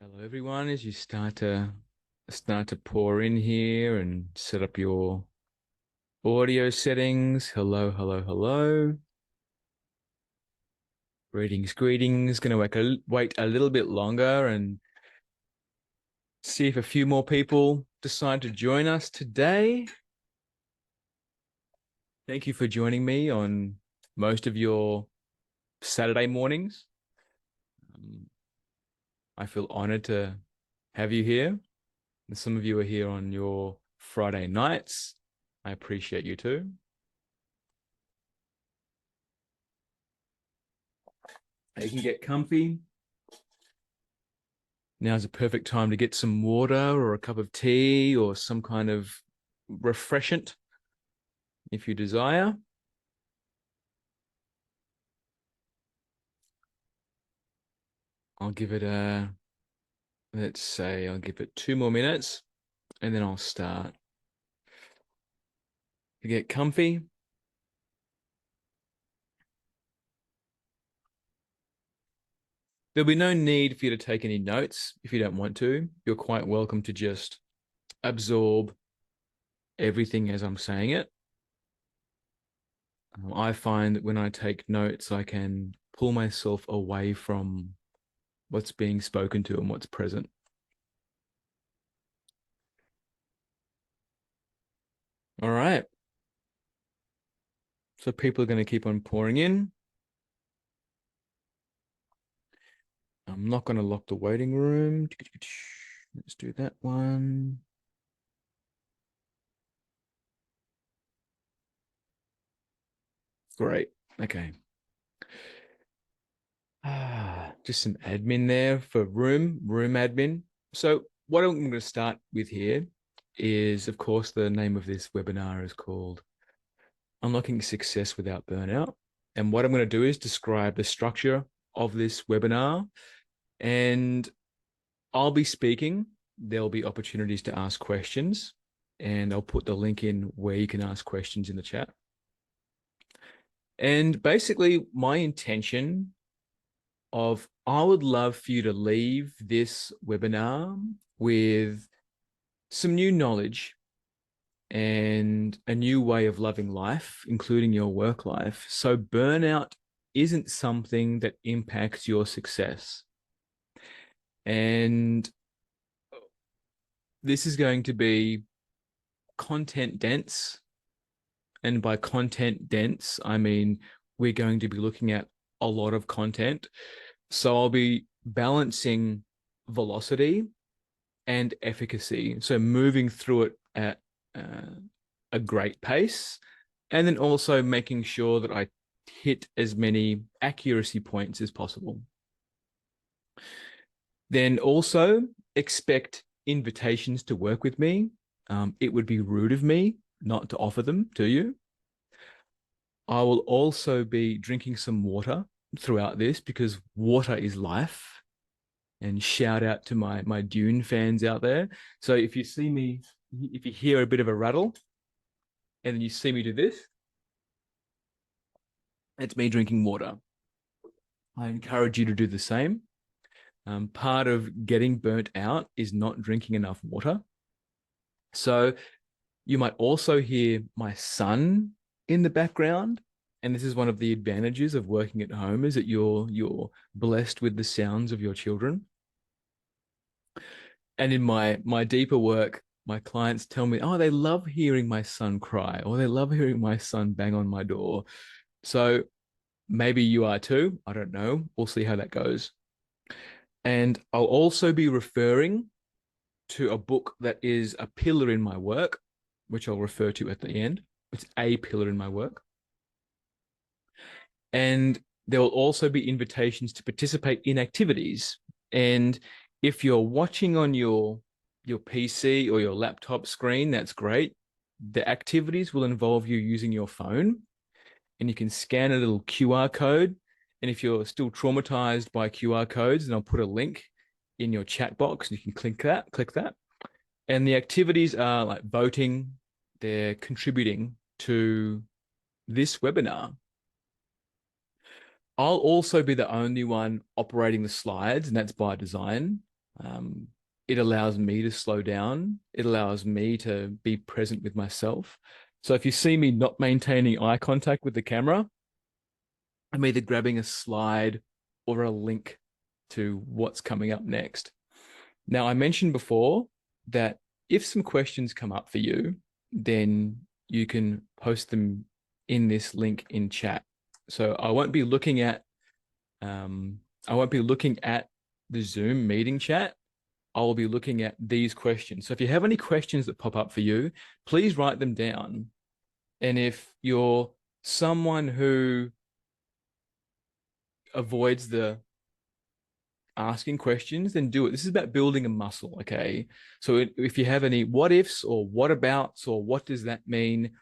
Hello, everyone. As you start to pour in here and set up your audio settings. Hello, hello, hello. Greetings, greetings. Going to wait a little bit longer and see if a few more people decide to join us today. Thank you for joining me on most of your Saturday mornings. Um, I feel honored to have you here. And some of you are here on your Friday nights. I appreciate you too. You can get comfy. Now's a perfect time to get some water or a cup of tea or some kind of refreshant if you desire. I'll give it let's say I'll give it 2 more minutes and then I'll start. To get comfy. There'll be no need for you to take any notes if you don't want to. You're quite welcome to just absorb everything as I'm saying it. I find that when I take notes, I can pull myself away from what's being spoken to and what's present. All right. So people are going to keep on pouring in. I'm not going to lock the waiting room. Let's do that one. Great. Okay. Just some admin there for room admin. So what I'm going to start with here is, of course, the name of this webinar is called Unlocking Success Without Burnout. And what I'm going to do is describe the structure of this webinar, and I'll be speaking. There'll be opportunities to ask questions, and I'll put the link in where you can ask questions in the chat. And basically, my intention of I would love for you to leave this webinar with some new knowledge and a new way of loving life, including your work life. So burnout isn't something that impacts your success. And this is going to be content dense. And by content dense, I mean we're going to be looking at a lot of content. So I'll be balancing velocity and efficacy. So moving through it at a great pace, and then also making sure that I hit as many accuracy points as possible. Then also expect invitations to work with me. It would be rude of me not to offer them to you. I will also be drinking some water throughout this because water is life. And shout out to my Dune fans out there. So if you see me, if you hear a bit of a rattle, and then you see me do this, it's me drinking water. I encourage you to do the same. Part of getting burnt out is not drinking enough water. So you might also hear my son in the background. And this is one of the advantages of working at home is that you're blessed with the sounds of your children. And in my deeper work, my clients tell me, oh, they love hearing my son cry, or they love hearing my son bang on my door. So maybe you are too. I don't know. We'll see how that goes. And I'll also be referring to a book that is a pillar in my work, which I'll refer to at the end. It's a pillar in my work. And there will also be invitations to participate in activities. And if you're watching on your PC or your laptop screen, that's great. The activities will involve you using your phone, and you can scan a little QR code. And if you're still traumatized by QR codes, then I'll put a link in your chat box and you can click that. And the activities are like voting, they're contributing to this webinar. I'll also be the only one operating the slides, and that's by design. Um, it allows me to slow down. It allows me to be present with myself. So if you see me not maintaining eye contact with the camera, I'm either grabbing a slide or a link to what's coming up next. Now, I mentioned before that if some questions come up for you, then you can post them in this link in chat. So I won't be looking at the Zoom meeting chat. I will be looking at these questions. So if you have any questions that pop up for you, please write them down. And if you're someone who avoids the asking questions, then do it. This is about building a muscle, okay? So if you have any what ifs or what abouts or what does that mean,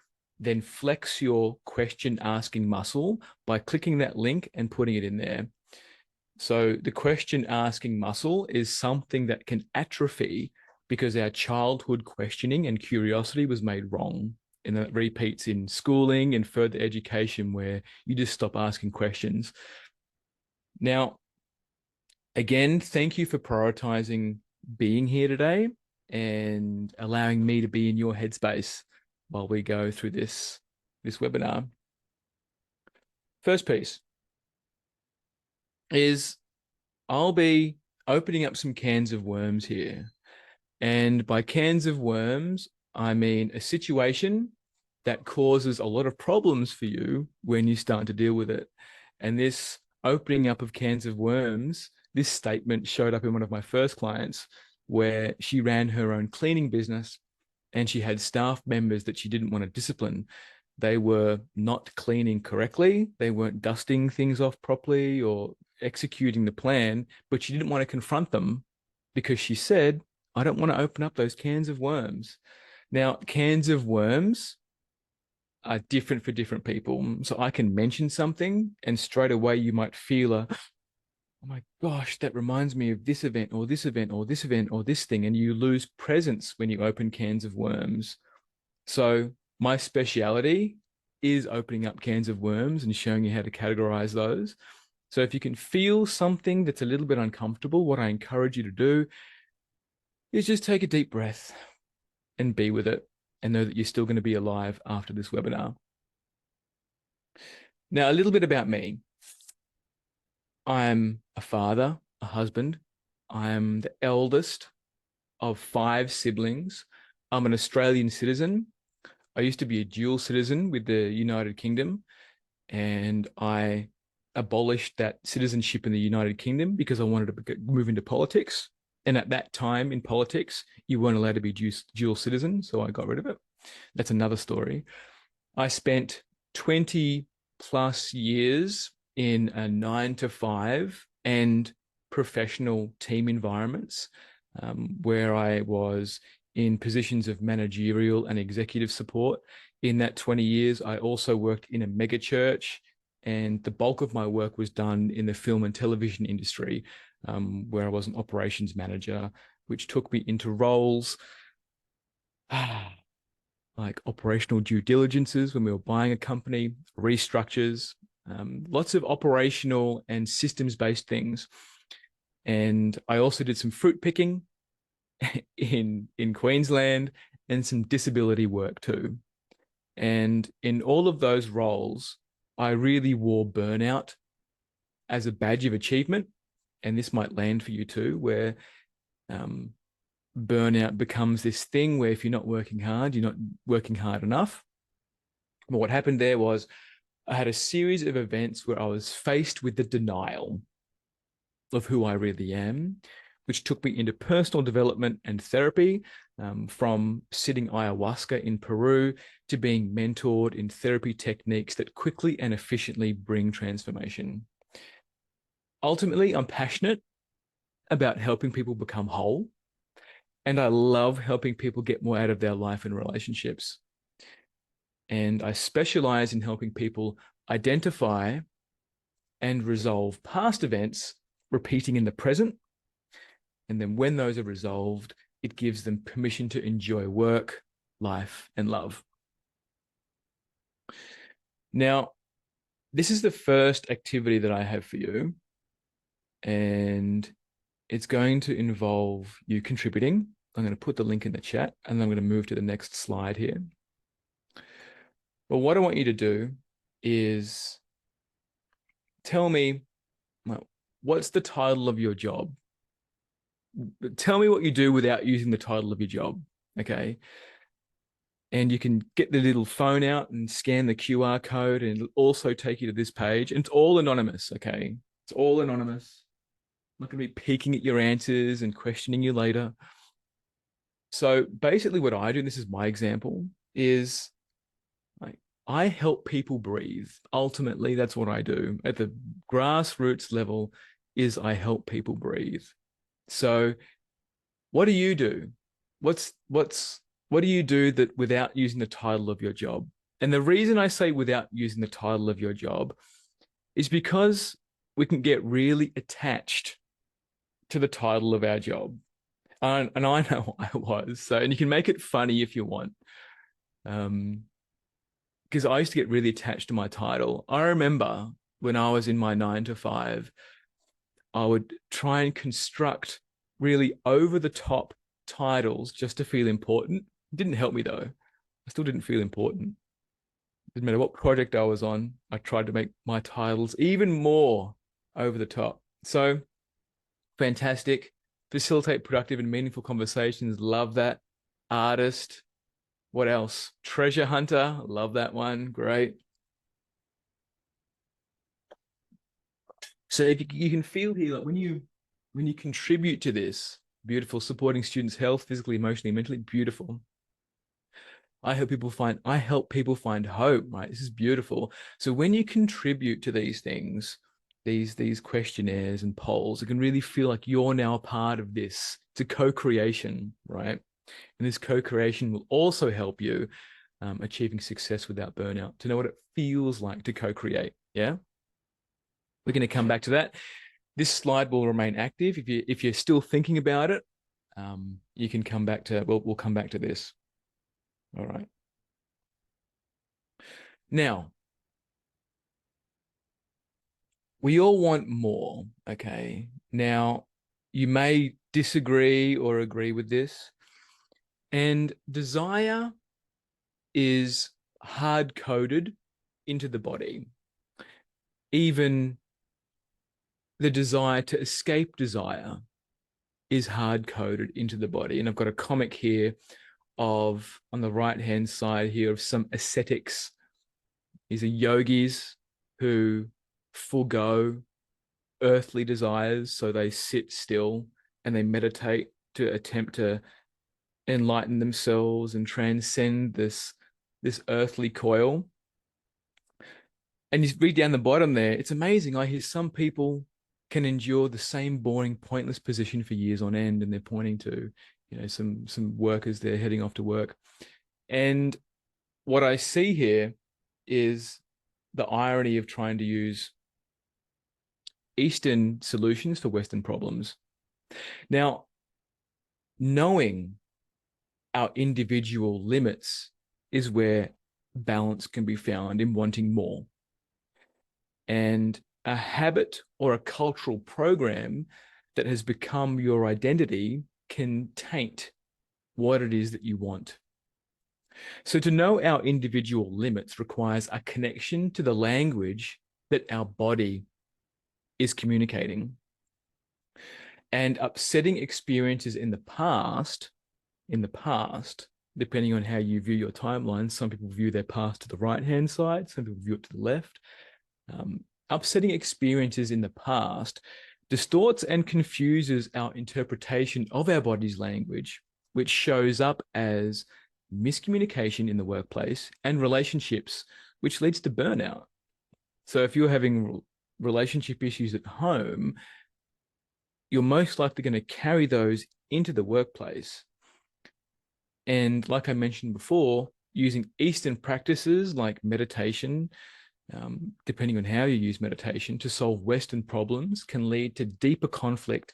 then flex your question asking muscle by clicking that link and putting it in there. So the question asking muscle is something that can atrophy because our childhood questioning and curiosity was made wrong. And that repeats in schooling and further education where you just stop asking questions. Now, again, thank you for prioritizing being here today and allowing me to be in your headspace while we go through this webinar. First piece is I'll be opening up some cans of worms here. And by cans of worms, I mean a situation that causes a lot of problems for you when you start to deal with it. And this opening up of cans of worms, this statement showed up in one of my first clients where she ran her own cleaning business and she had staff members that she didn't want to discipline. They were not cleaning correctly. They weren't dusting things off properly or executing the plan, but she didn't want to confront them because she said, I don't want to open up those cans of worms. Now, cans of worms are different for different people. So I can mention something and straight away you might feel oh my gosh, that reminds me of this event or this event or this event or this thing. And you lose presence when you open cans of worms. So my speciality is opening up cans of worms and showing you how to categorize those. So if you can feel something that's a little bit uncomfortable, what I encourage you to do is just take a deep breath and be with it and know that you're still going to be alive after this webinar. Now, a little bit about me. I'm a father, a husband. I'm the eldest of 5 siblings. I'm an Australian citizen. I used to be a dual citizen with the United Kingdom, and I abolished that citizenship in the United Kingdom because I wanted to move into politics. And at that time in politics, you weren't allowed to be dual citizen, so I got rid of it. That's another story. I spent 20 plus years in a 9 to 5 and professional team environments where I was in positions of managerial and executive support. In that 20 years, I also worked in a mega church, and the bulk of my work was done in the film and television industry, where I was an operations manager, which took me into roles like operational due diligences when we were buying a company, restructures, lots of operational and systems-based things. And I also did some fruit picking in Queensland and some disability work too. And in all of those roles, I really wore burnout as a badge of achievement. And this might land for you too, where burnout becomes this thing where if you're not working hard, you're not working hard enough. But what happened there was I had a series of events where I was faced with the denial of who I really am, which took me into personal development and therapy, from sitting ayahuasca in Peru to being mentored in therapy techniques that quickly and efficiently bring transformation. Ultimately, I'm passionate about helping people become whole, and I love helping people get more out of their life and relationships. And I specialize in helping people identify and resolve past events repeating in the present. And then when those are resolved, it gives them permission to enjoy work, life, and love. Now, this is the first activity that I have for you. And It's going to involve you contributing. I'm going to put the link in the chat, and then I'm going to move to the next slide here. But what I want you to do is tell me, well, what's the title of your job? Tell me what you do without using the title of your job, okay? And you can get the little phone out and scan the QR code, and it'll also take you to this page. And it's all anonymous, okay? It's all anonymous. I'm not going to be peeking at your answers and questioning you later. So basically what I do, and this is my example, is I help people breathe. Ultimately, that's what I do. At the grassroots level is I help people breathe. So what do you do? What do you do that without using the title of your job? And the reason I say without using the title of your job is because we can get really attached to the title of our job. And I know I was. So, and you can make it funny if you want. Because I used to get really attached to my title. I remember when I was in my 9 to 5, I would try and construct really over the top titles just to feel important. It didn't help me though. I still didn't feel important. Didn't matter what project I was on, I tried to make my titles even more over the top. So fantastic. Facilitate productive and meaningful conversations. Love that. Artist. What else? Treasure hunter. Love that one. Great. So if you can feel here, like when you contribute to this, beautiful, supporting students' health, physically, emotionally, mentally, beautiful. I help people find hope, right? This is beautiful. So when you contribute to these things, these questionnaires and polls, it can really feel like you're now a part of this. It's a co-creation, right? And this co-creation will also help you achieving success without burnout, to know what it feels like to co-create. Yeah. We're going to come back to that. This slide will remain active. If you're still thinking about it, you can come back to, we'll come back to this. All right. Now, we all want more, okay? Now, you may disagree or agree with this. And desire is hard-coded into the body. Even the desire to escape desire is hard-coded into the body. And I've got a comic here of, on the right-hand side here, of some ascetics. These are yogis who forego earthly desires, so they sit still and they meditate to attempt to enlighten themselves and transcend this earthly coil. And you read down the bottom there, it's amazing. I hear some people can endure the same boring, pointless position for years on end, and they're pointing to, some workers there heading off to work. And what I see here is the irony of trying to use Eastern solutions for Western problems. Now, knowing our individual limits is where balance can be found in wanting more. And a habit or a cultural program that has become your identity can taint what it is that you want. So to know our individual limits requires a connection to the language that our body is communicating. And upsetting experiences in the past, depending on how you view your timeline, some people view their past to the right-hand side, some people view it to the left. Upsetting experiences in the past distorts and confuses our interpretation of our body's language, which shows up as miscommunication in the workplace and relationships, which leads to burnout. So if you're having relationship issues at home, you're most likely going to carry those into the workplace. And like I mentioned before, using Eastern practices like meditation, depending on how you use meditation, to solve Western problems can lead to deeper conflict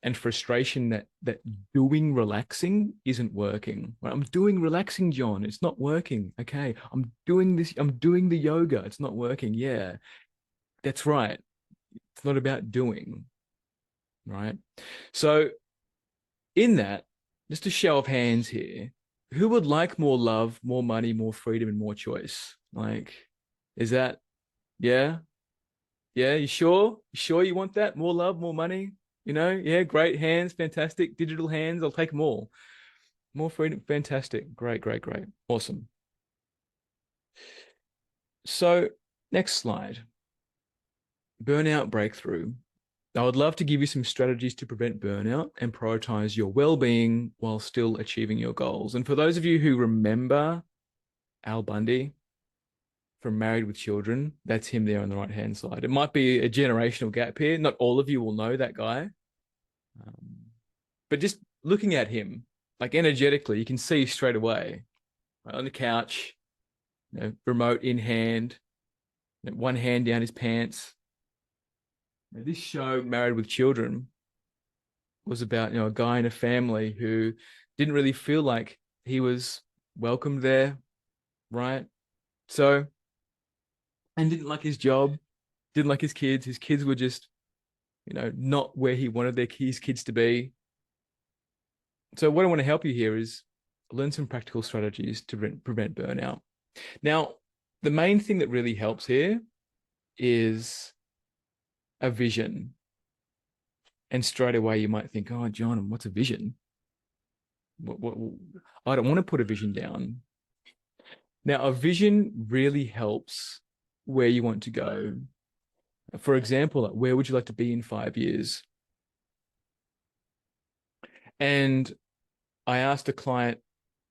and frustration that doing relaxing isn't working. Right? I'm doing relaxing, John. It's not working. Okay. I'm doing this. I'm doing the yoga. It's not working. Yeah, that's right. It's not about doing. right? So in that, just a show of hands here, who would like more love, more money, more freedom, and more choice? Like, is that, yeah? Yeah, you sure? You sure you want that? More love, more money? Yeah, great hands, fantastic. Digital hands, I'll take them all. More freedom, fantastic. Great, great, great. Awesome. So, next slide. Burnout breakthrough. I would love to give you some strategies to prevent burnout and prioritize your well-being while still achieving your goals. And for those of you who remember Al Bundy from Married with Children, that's him there on the right-hand side. It might be a generational gap here. Not all of you will know that guy. Um, but just looking at him, like energetically, you can see straight away, right, on the couch, remote in hand, one hand down his pants. This show, Married with Children, was about a guy in a family who didn't really feel like he was welcomed there, right? So, and didn't like his job, didn't like his kids. His kids were just, not where he wanted his kids to be. So, what I want to help you here is learn some practical strategies to prevent burnout. Now, the main thing that really helps here is a vision. And straight away, you might think, oh, John, what's a vision? What, I don't want to put a vision down. Now, a vision really helps where you want to go. For example, like, where would you like to be in 5 years? And I asked a client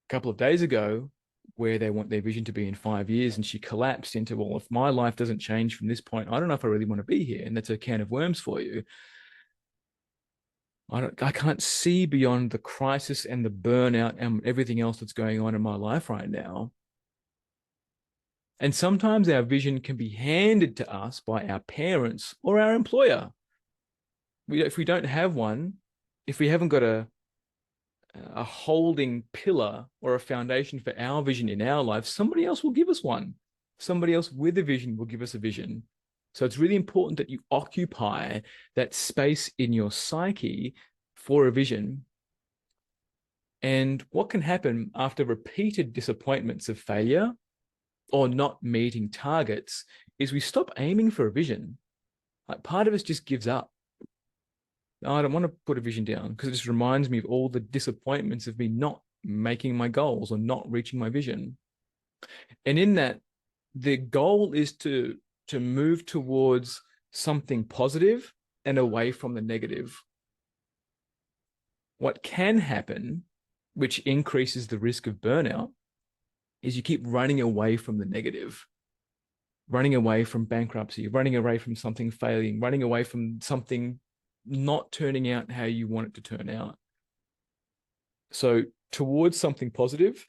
a couple of days ago where they want their vision to be in 5 years, and she collapsed into, well, if my life doesn't change from this point, I don't know if I really want to be here. And that's a can of worms for you. I can't see beyond the crisis and the burnout and everything else that's going on in my life right now. And sometimes our vision can be handed to us by our parents or our employer. If we don't have one, if we haven't got a holding pillar or a foundation for our vision in our life, somebody else will give us one. Somebody else with a vision will give us a vision. So it's really important that you occupy that space in your psyche for a vision. And what can happen after repeated disappointments of failure or not meeting targets is we stop aiming for a vision. Like, part of us just gives up. I don't want to put a vision down because it just reminds me of all the disappointments of me not making my goals or not reaching my vision. And in that, the goal is to move towards something positive and away from the negative. What can happen, which increases the risk of burnout, is you keep running away from the negative, running away from bankruptcy, running away from something failing, running away from something not turning out how you want it to turn out. So towards something positive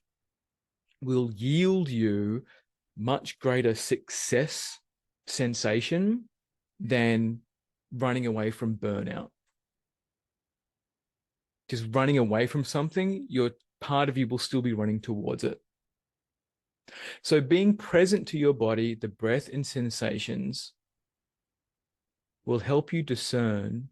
will yield you much greater success sensation than running away from burnout. Just running away from something, your part of you will still be running towards it. So being present to your body, the breath and sensations will help you discern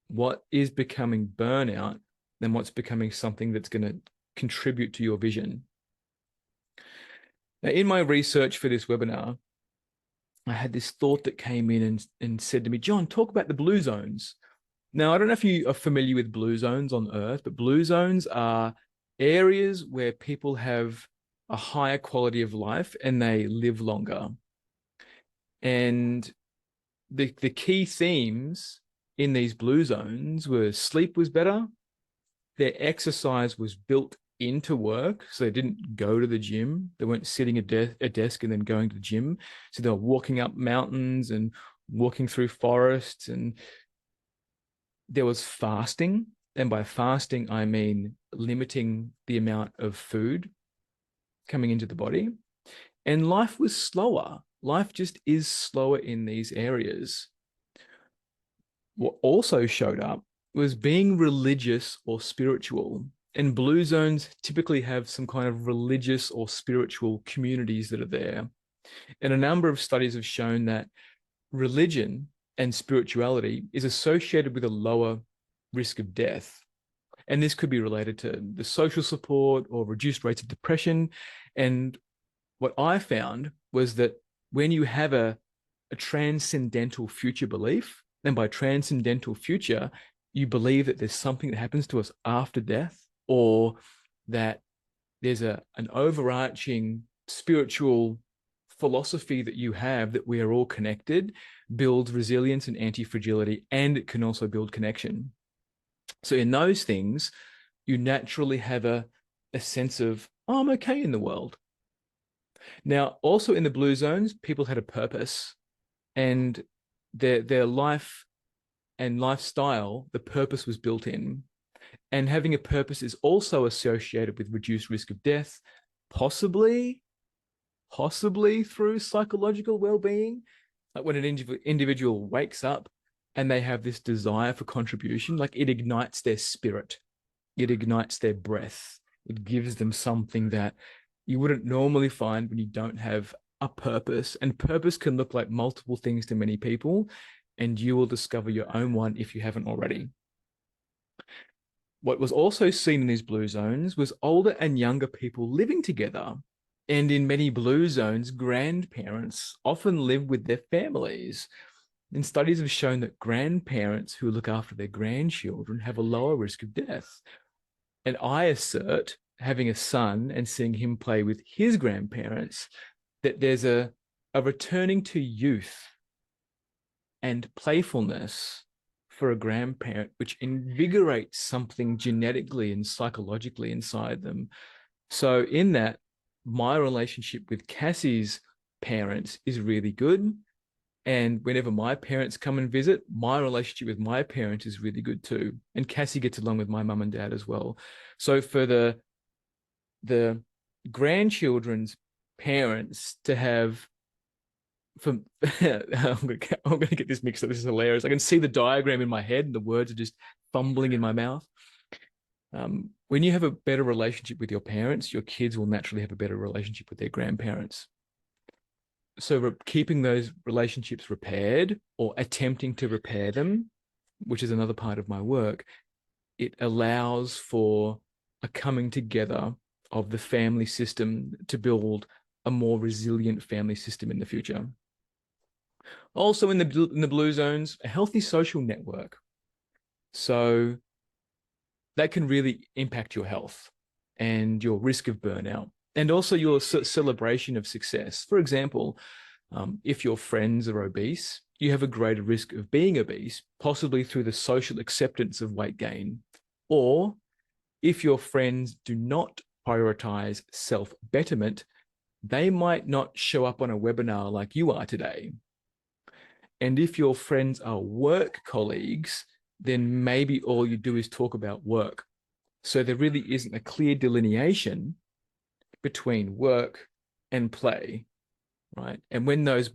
what is becoming burnout and what's becoming something that's going to contribute to your vision. Now, in my research for this webinar, I had this thought that came in and said to me, John, talk about the blue zones. Now, I don't know if you are familiar with blue zones on Earth, but blue zones are areas where people have a higher quality of life and they live longer. And the key themes in these blue zones were sleep was better, their exercise was built into work, so they didn't go to the gym. They weren't sitting at a desk and then going to the gym. So they were walking up mountains and walking through forests, and there was fasting. And by fasting, I mean limiting the amount of food coming into the body. And life was slower. Life just is slower in these areas. What also showed up was being religious or spiritual. And blue zones typically have some kind of religious or spiritual communities that are there. And a number of studies have shown that religion and spirituality is associated with a lower risk of death. And this could be related to the social support or reduced rates of depression. And what I found was that when you have a transcendental future belief, and by transcendental future, you believe that there's something that happens to us after death, or that there's an overarching spiritual philosophy that you have that we are all connected, builds resilience and anti-fragility, and it can also build connection. So in those things, you naturally have a sense of, oh, I'm okay in the world. Now, also in the blue zones, people had a purpose, and their life and lifestyle, the purpose was built in. And having a purpose is also associated with reduced risk of death, possibly through psychological well-being. Like when an individual wakes up and they have this desire for contribution, like it ignites their spirit, it ignites their breath, it gives them something that you wouldn't normally find when you don't have a purpose. And purpose can look like multiple things to many people, and you will discover your own one if you haven't already. What was also seen in these blue zones was older and younger people living together. And in many blue zones, grandparents often live with their families. And studies have shown that grandparents who look after their grandchildren have a lower risk of death. And I assert, having a son and seeing him play with his grandparents, that there's a returning to youth and playfulness for a grandparent, which invigorates something genetically and psychologically inside them. So in that, my relationship with Cassie's parents is really good. And whenever my parents come and visit, my relationship with my parents is really good too. And Cassie gets along with my mum and dad as well. So for the grandchildren's parents to have, from I'm gonna get this mixed up. This is hilarious. I can see the diagram in my head and the words are just fumbling in my mouth. When you have a better relationship with your parents, your kids will naturally have a better relationship with their grandparents. So keeping those relationships repaired or attempting to repair them, which is another part of my work, it allows for a coming together of the family system to build a more resilient family system in the future. Also in the blue zones, a healthy social network. So that can really impact your health and your risk of burnout, and also your celebration of success. For example, if your friends are obese, you have a greater risk of being obese, possibly through the social acceptance of weight gain. Or if your friends do not prioritize self-betterment, they might not show up on a webinar like you are today. And if your friends are work colleagues, then maybe all you do is talk about work. So there really isn't a clear delineation between work and play, right? And when those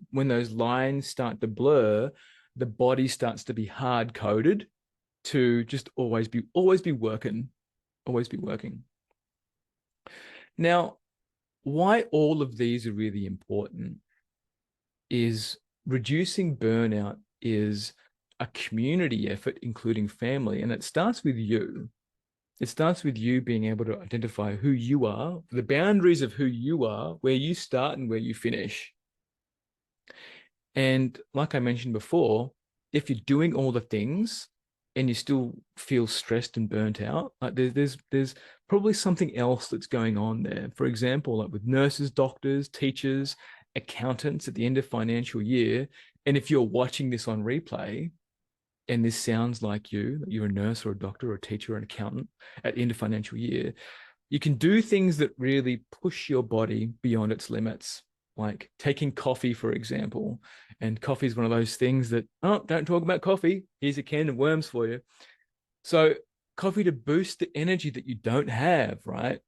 lines start to blur, the body starts to be hard coded to just always be working, always be working. Now, why all of these are really important is reducing burnout is a community effort, including family, and it starts with you. It starts with you being able to identify who you are, the boundaries of who you are, where you start and where you finish. And like I mentioned before, if you're doing all the things and you still feel stressed and burnt out, like there's probably something else that's going on there. For example, like with nurses, doctors, teachers, accountants at the end of financial year, and if you're watching this on replay, and this sounds like you're a nurse or a doctor or a teacher or an accountant at the end of financial year, you can do things that really push your body beyond its limits, like taking coffee, for example. And coffee is one of those things that, oh, don't talk about coffee. Here's a can of worms for you. So coffee to boost the energy that you don't have, right?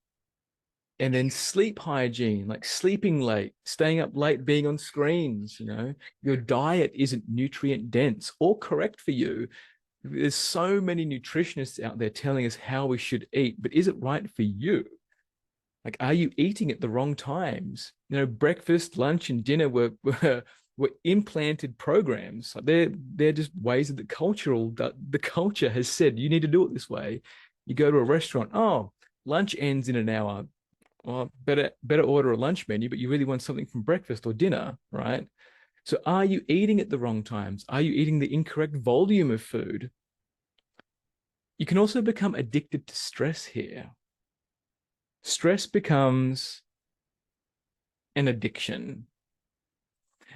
And then sleep hygiene, like sleeping late, staying up late, being on screens, your diet isn't nutrient dense or correct for you. There's so many nutritionists out there telling us how we should eat, but is it right for you? Like, are you eating at the wrong times? Breakfast, lunch, and dinner were were implanted programs. They're just ways that the culture has said you need to do it this way. You go to a restaurant, oh, lunch ends in an hour. Well, better order a lunch menu, but you really want something from breakfast or dinner, right? So are you eating at the wrong times? Are you eating the incorrect volume of food? You can also become addicted to stress here. Stress becomes an addiction.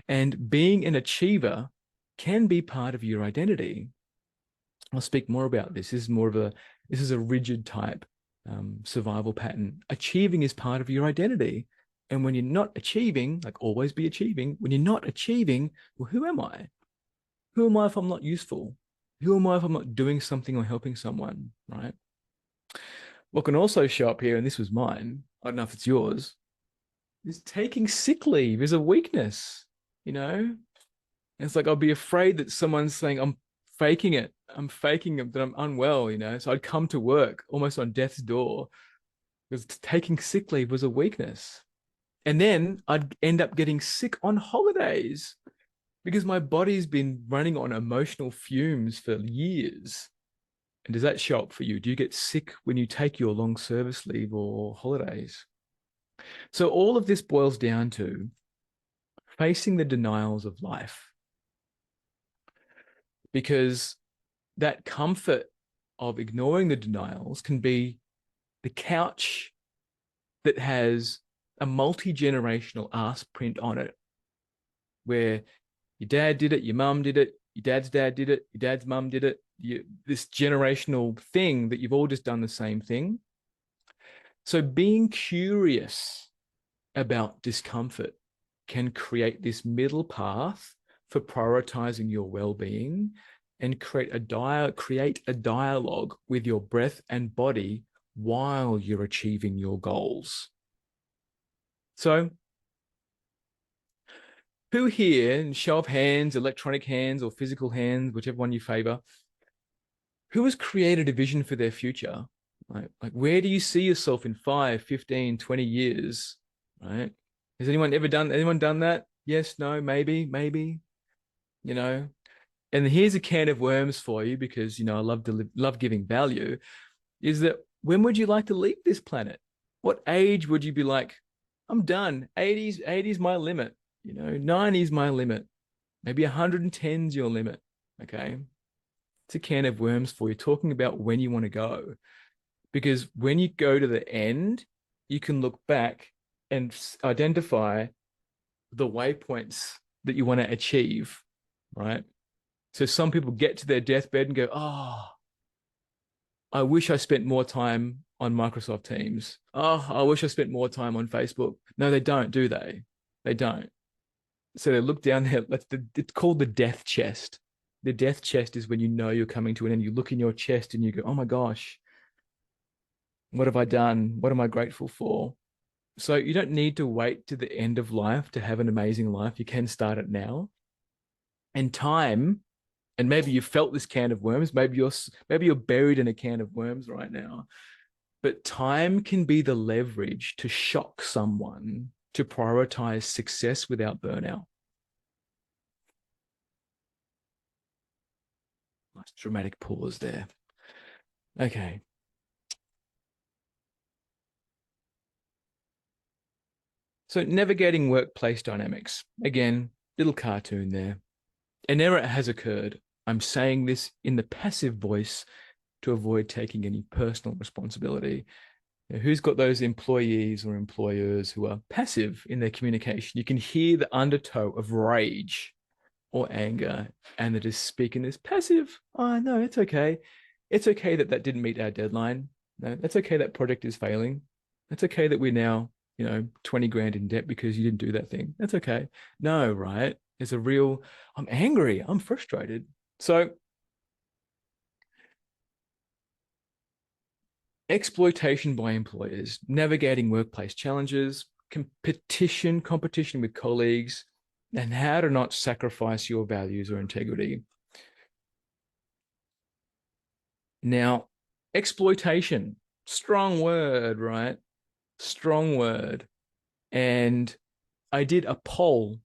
And being an achiever can be part of your identity. I'll speak more about this. This is a rigid type survival pattern. Achieving is part of your identity. And when you're not achieving, like always be achieving, when you're not achieving, well, who am I? Who am I if I'm not useful? Who am I if I'm not doing something or helping someone, right? What can also show up here, and this was mine, I don't know if it's yours, is taking sick leave is a weakness, you know? And it's like I'll be afraid that someone's saying, I'm faking it. I'm faking it, that I'm unwell, you know? So I'd come to work almost on death's door because taking sick leave was a weakness. And then I'd end up getting sick on holidays because my body's been running on emotional fumes for years. And does that show up for you? Do you get sick when you take your long service leave or holidays? So all of this boils down to facing the denials of life, because that comfort of ignoring the denials can be the couch that has a multi-generational ass print on it, where your dad did it, your mum did it, your dad's dad did it, your dad's mum did it, this generational thing that you've all just done the same thing. So being curious about discomfort can create this middle path for prioritizing your well-being and create a dialogue with your breath and body while you're achieving your goals. So who here, and show of hands, electronic hands or physical hands, whichever one you favor, who has created a vision for their future? Right? Like, where do you see yourself in 5, 15, 20 years? Right? Has anyone done that? Yes, no, maybe, you know? And here's a can of worms for you, because, you know, I love giving value, is that when would you like to leave this planet? What age would you be like, I'm done. 80's my limit. You know, 90's my limit. Maybe 110's your limit. Okay. It's a can of worms for you, talking about when you want to go. Because when you go to the end, you can look back and identify the waypoints that you want to achieve, right? So some people get to their deathbed and go, oh, I wish I spent more time on Microsoft Teams. Oh, I wish I spent more time on Facebook. No, they don't, do they? They don't. So they look down there. It's called the death chest. The death chest is when you know you're coming to an end. You look in your chest and you go, oh my gosh, what have I done? What am I grateful for? So you don't need to wait to the end of life to have an amazing life. You can start it now. And time, and maybe you felt this can of worms, maybe you're buried in a can of worms right now. But time can be the leverage to shock someone to prioritize success without burnout. Nice dramatic pause there. Okay. So navigating workplace dynamics. Again, little cartoon there. An error has occurred. I'm saying this in the passive voice to avoid taking any personal responsibility. Now, who's got those employees or employers who are passive in their communication? You can hear the undertow of rage or anger, and they're just speaking this passive. Oh, no, it's okay. It's okay that that didn't meet our deadline. No, that's okay that project is failing. It's okay that we're now, 20 grand in debt because you didn't do that thing. That's okay. No, right? There's a real, I'm angry. I'm frustrated. So exploitation by employers, navigating workplace challenges, competition with colleagues, and how to not sacrifice your values or integrity. Now, exploitation, strong word, right? Strong word. And I did a poll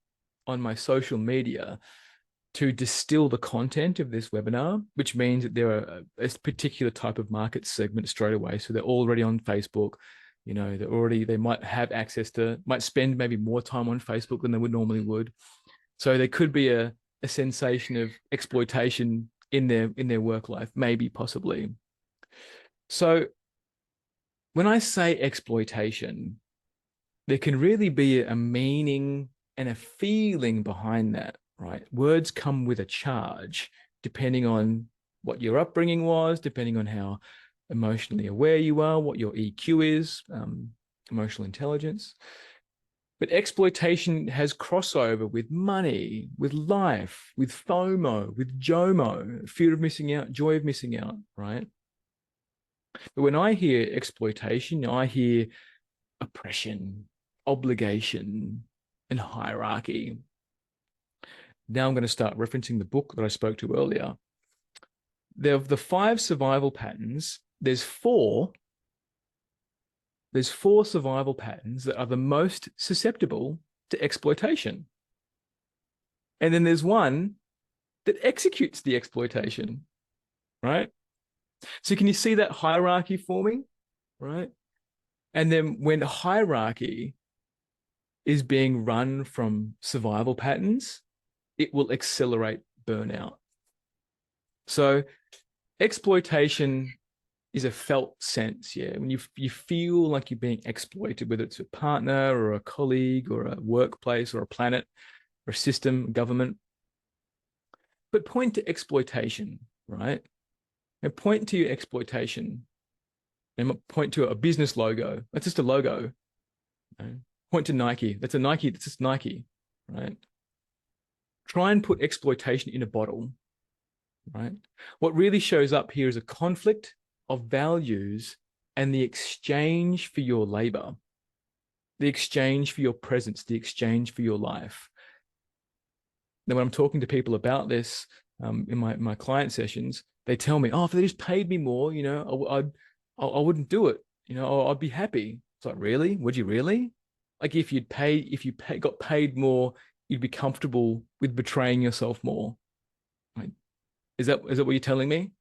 on my social media to distill the content of this webinar, which means that there are a particular type of market segment straight away. So they're already on Facebook, they might have access to, might spend maybe more time on Facebook than they would. So there could be a sensation of exploitation in their work life, maybe, possibly. So when I say exploitation, there can really be a meaning and a feeling behind that, right? Words come with a charge, depending on what your upbringing was, depending on how emotionally aware you are, what your EQ is, emotional intelligence. But exploitation has crossover with money, with life, with FOMO, with JOMO, fear of missing out, joy of missing out, right? But when I hear exploitation, I hear oppression, obligation, and hierarchy. Now I'm going to start referencing the book that I spoke to earlier. Of the 5 survival patterns, there's four survival patterns that are the most susceptible to exploitation. And then there's one that executes the exploitation, right? So can you see that hierarchy forming, right? And then when hierarchy is being run from survival patterns, it will accelerate burnout. So exploitation is a felt sense, yeah. When you feel like you're being exploited, whether it's a partner or a colleague or a workplace or a planet or a system, government. But point to exploitation, right? And point to your exploitation. And point to a business logo. That's just a logo. Point to Nike. That's a Nike. That's just Nike, right? Try and put exploitation in a bottle, right? What really shows up here is a conflict of values and the exchange for your labor, the exchange for your presence, the exchange for your life. Now, when I'm talking to people about this in my client sessions, they tell me, "Oh, if they just paid me more, I wouldn't do it. I'd be happy." It's like, really? Would you really? Like, if you got paid more, you'd be comfortable with betraying yourself more. Like, is that what you're telling me?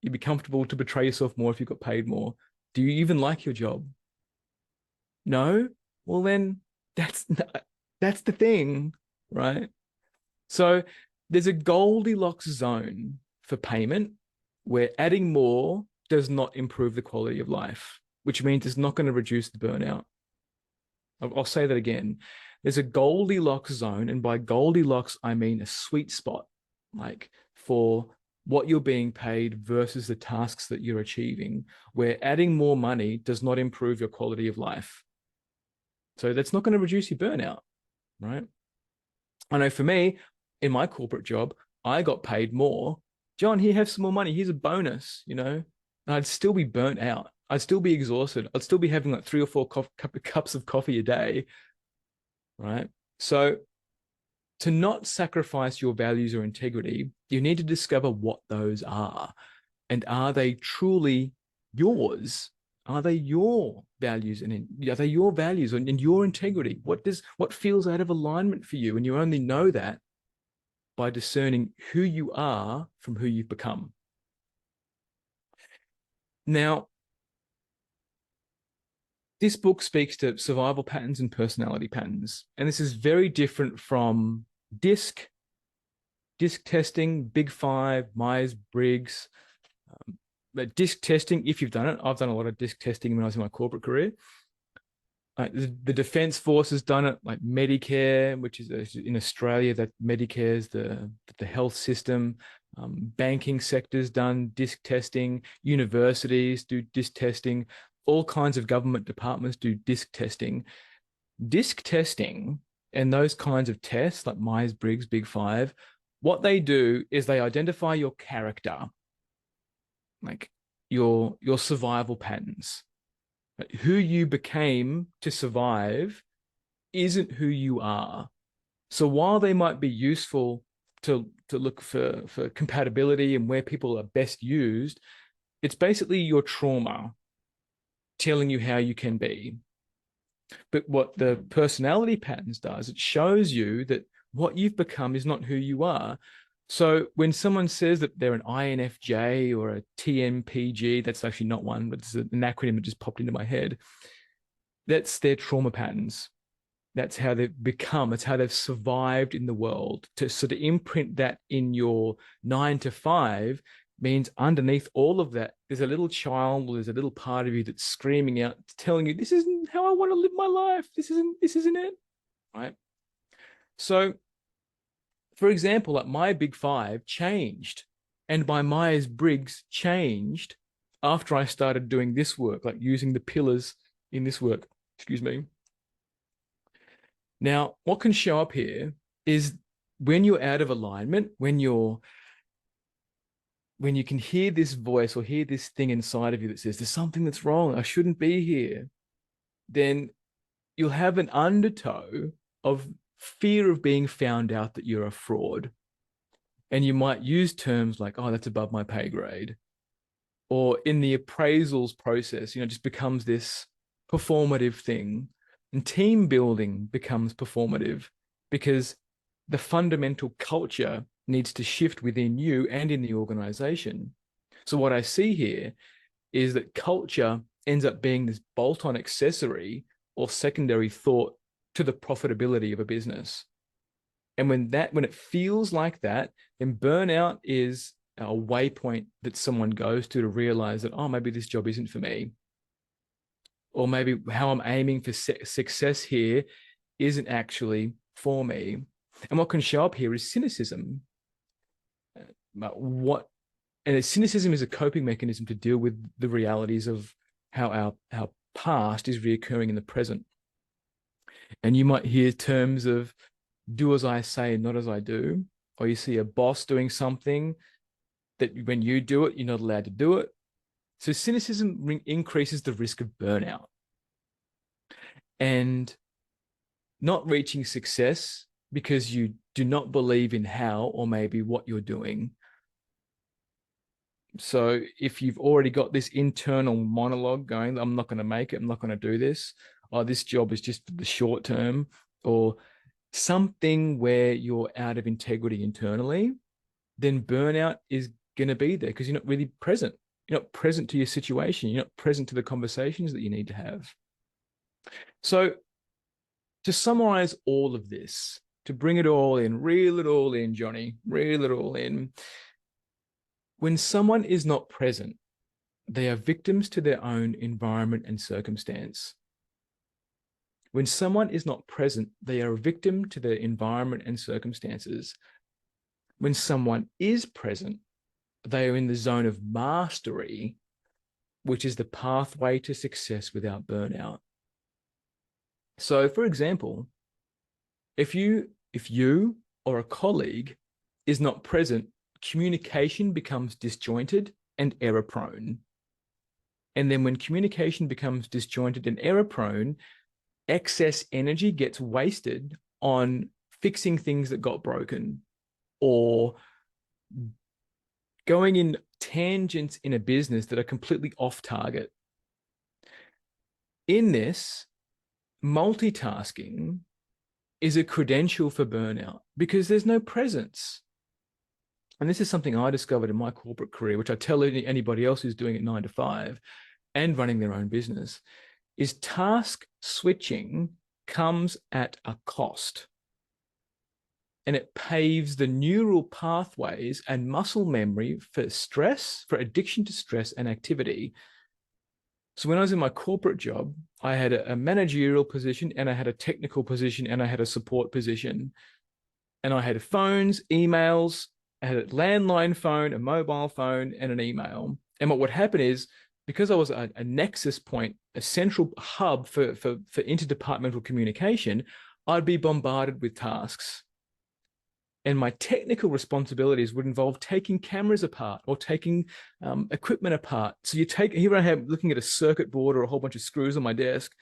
You'd be comfortable to betray yourself more if you got paid more. Do you even like your job? No? Well, then that's the thing, right? So there's a Goldilocks zone for payment where adding more does not improve the quality of life, which means it's not going to reduce the burnout. I'll say that again. There's a Goldilocks zone, and by Goldilocks, I mean a sweet spot, like for what you're being paid versus the tasks that you're achieving, where adding more money does not improve your quality of life. So that's not going to reduce your burnout, right? I know for me, in my corporate job, I got paid more. John, here, have some more money. Here's a bonus, and I'd still be burnt out. I'd still be exhausted. I'd still be having like 3 or 4 cups of coffee a day, right? So to not sacrifice your values or integrity, you need to discover what those are. And are they truly yours? Are they your values? And are they your values and your integrity? What feels out of alignment for you? And you only know that by discerning who you are from who you've become. Now, this book speaks to survival patterns and personality patterns. And this is very different from DISC testing, Big Five, Myers-Briggs. But DISC testing, if you've done it, I've done a lot of DISC testing when I was in my corporate career. The Defence Force has done it, like Medicare, which is in Australia, that Medicare is the health system. Banking sector's done DISC testing. Universities do DISC testing. All kinds of government departments do DISC testing. DISC testing and those kinds of tests, like Myers-Briggs, Big Five, what they do is they identify your character, like your survival patterns. Who you became to survive isn't who you are. So while they might be useful to look for compatibility and where people are best used, it's basically your trauma telling you how you can be. But what the personality patterns does, it shows you that What you've become is not who you are. So when someone says that they're an INFJ or a TMPG, that's actually not one, but it's an acronym that just popped into my head. That's their trauma patterns. That's how they've become. It's how they've survived in the world. To imprint that in your 9 to 5 means underneath all of that, there's a little child, or there's a little part of you that's screaming out, telling you, this isn't how I want to live my life. This isn't it. Right. So, for example, like my big five changed, and my Myers-Briggs changed after I started doing this work, like using the pillars in this work. Excuse me. Now, what can show up here is when you're out of alignment, when you can hear this voice or hear this thing inside of you that says there's something that's wrong, I shouldn't be here, then you'll have an undertow of fear of being found out that you're a fraud. And you might use terms like, oh, that's above my pay grade. Or in the appraisals process, it just becomes this performative thing. And team building becomes performative because the fundamental culture needs to shift within you and in the organization. So what I see here is that culture ends up being this bolt-on accessory or secondary thought to the profitability of a business. And when it feels like that, then burnout is a waypoint that someone goes to realize that, oh, maybe this job isn't for me. Or maybe how I'm aiming for success here isn't actually for me. And what can show up here is cynicism. Cynicism is a coping mechanism to deal with the realities of how our past is reoccurring in the present. And you might hear terms of do as I say, not as I do. Or you see a boss doing something that when you do it, you're not allowed to do it. So cynicism increases the risk of burnout. And not reaching success because you do not believe in how or maybe what you're doing. So if you've already got this internal monologue going, I'm not going to make it, I'm not going to do this, or this job is just for the short term, or something where you're out of integrity internally, then burnout is going to be there because you're not really present. You're not present to your situation. You're not present to the conversations that you need to have. So to summarize all of this, to bring it all in, reel it all in, Johnny, reel it all in. When someone is not present, they are victims to their own environment and circumstance. When someone is not present, they are a victim to their environment and circumstances. When someone is present, they are in the zone of mastery, which is the pathway to success without burnout. So, for example, if you or a colleague is not present, communication becomes disjointed and error prone. And then when communication becomes disjointed and error prone, excess energy gets wasted on fixing things that got broken or going in tangents in a business that are completely off target. In this, multitasking is a credential for burnout because there's no presence. And this is something I discovered in my corporate career, which I tell anybody else who's doing it 9 to 5 and running their own business, is task switching comes at a cost. And it paves the neural pathways and muscle memory for stress, for addiction to stress and activity. So when I was in my corporate job, I had a managerial position and I had a technical position and I had a support position. And I had phones, emails, I had a landline phone, a mobile phone, and an email. And what would happen is, because I was a nexus point, a central hub for interdepartmental communication, I'd be bombarded with tasks. And my technical responsibilities would involve taking cameras apart or taking equipment apart. So here I am looking at a circuit board or a whole bunch of screws on my desk.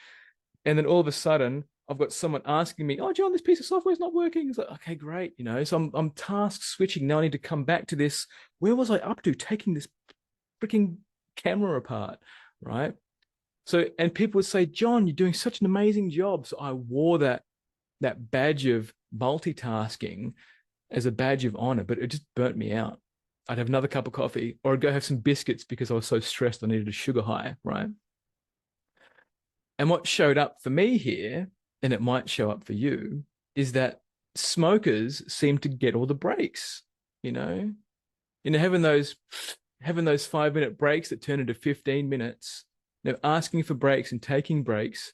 And then all of a sudden, I've got someone asking me, oh, John, this piece of software is not working. It's like, okay, great. So I'm task switching. Now I need to come back to this. Where was I up to taking this freaking camera apart, right? So, and people would say, John, you're doing such an amazing job. So I wore that badge of multitasking as a badge of honor, but it just burnt me out. I'd have another cup of coffee, or I'd go have some biscuits because I was so stressed I needed a sugar high, right? And what showed up for me here, and it might show up for you, is that smokers seem to get all the breaks, you know? Having those 5-minute breaks that turn into 15 minutes, asking for breaks and taking breaks,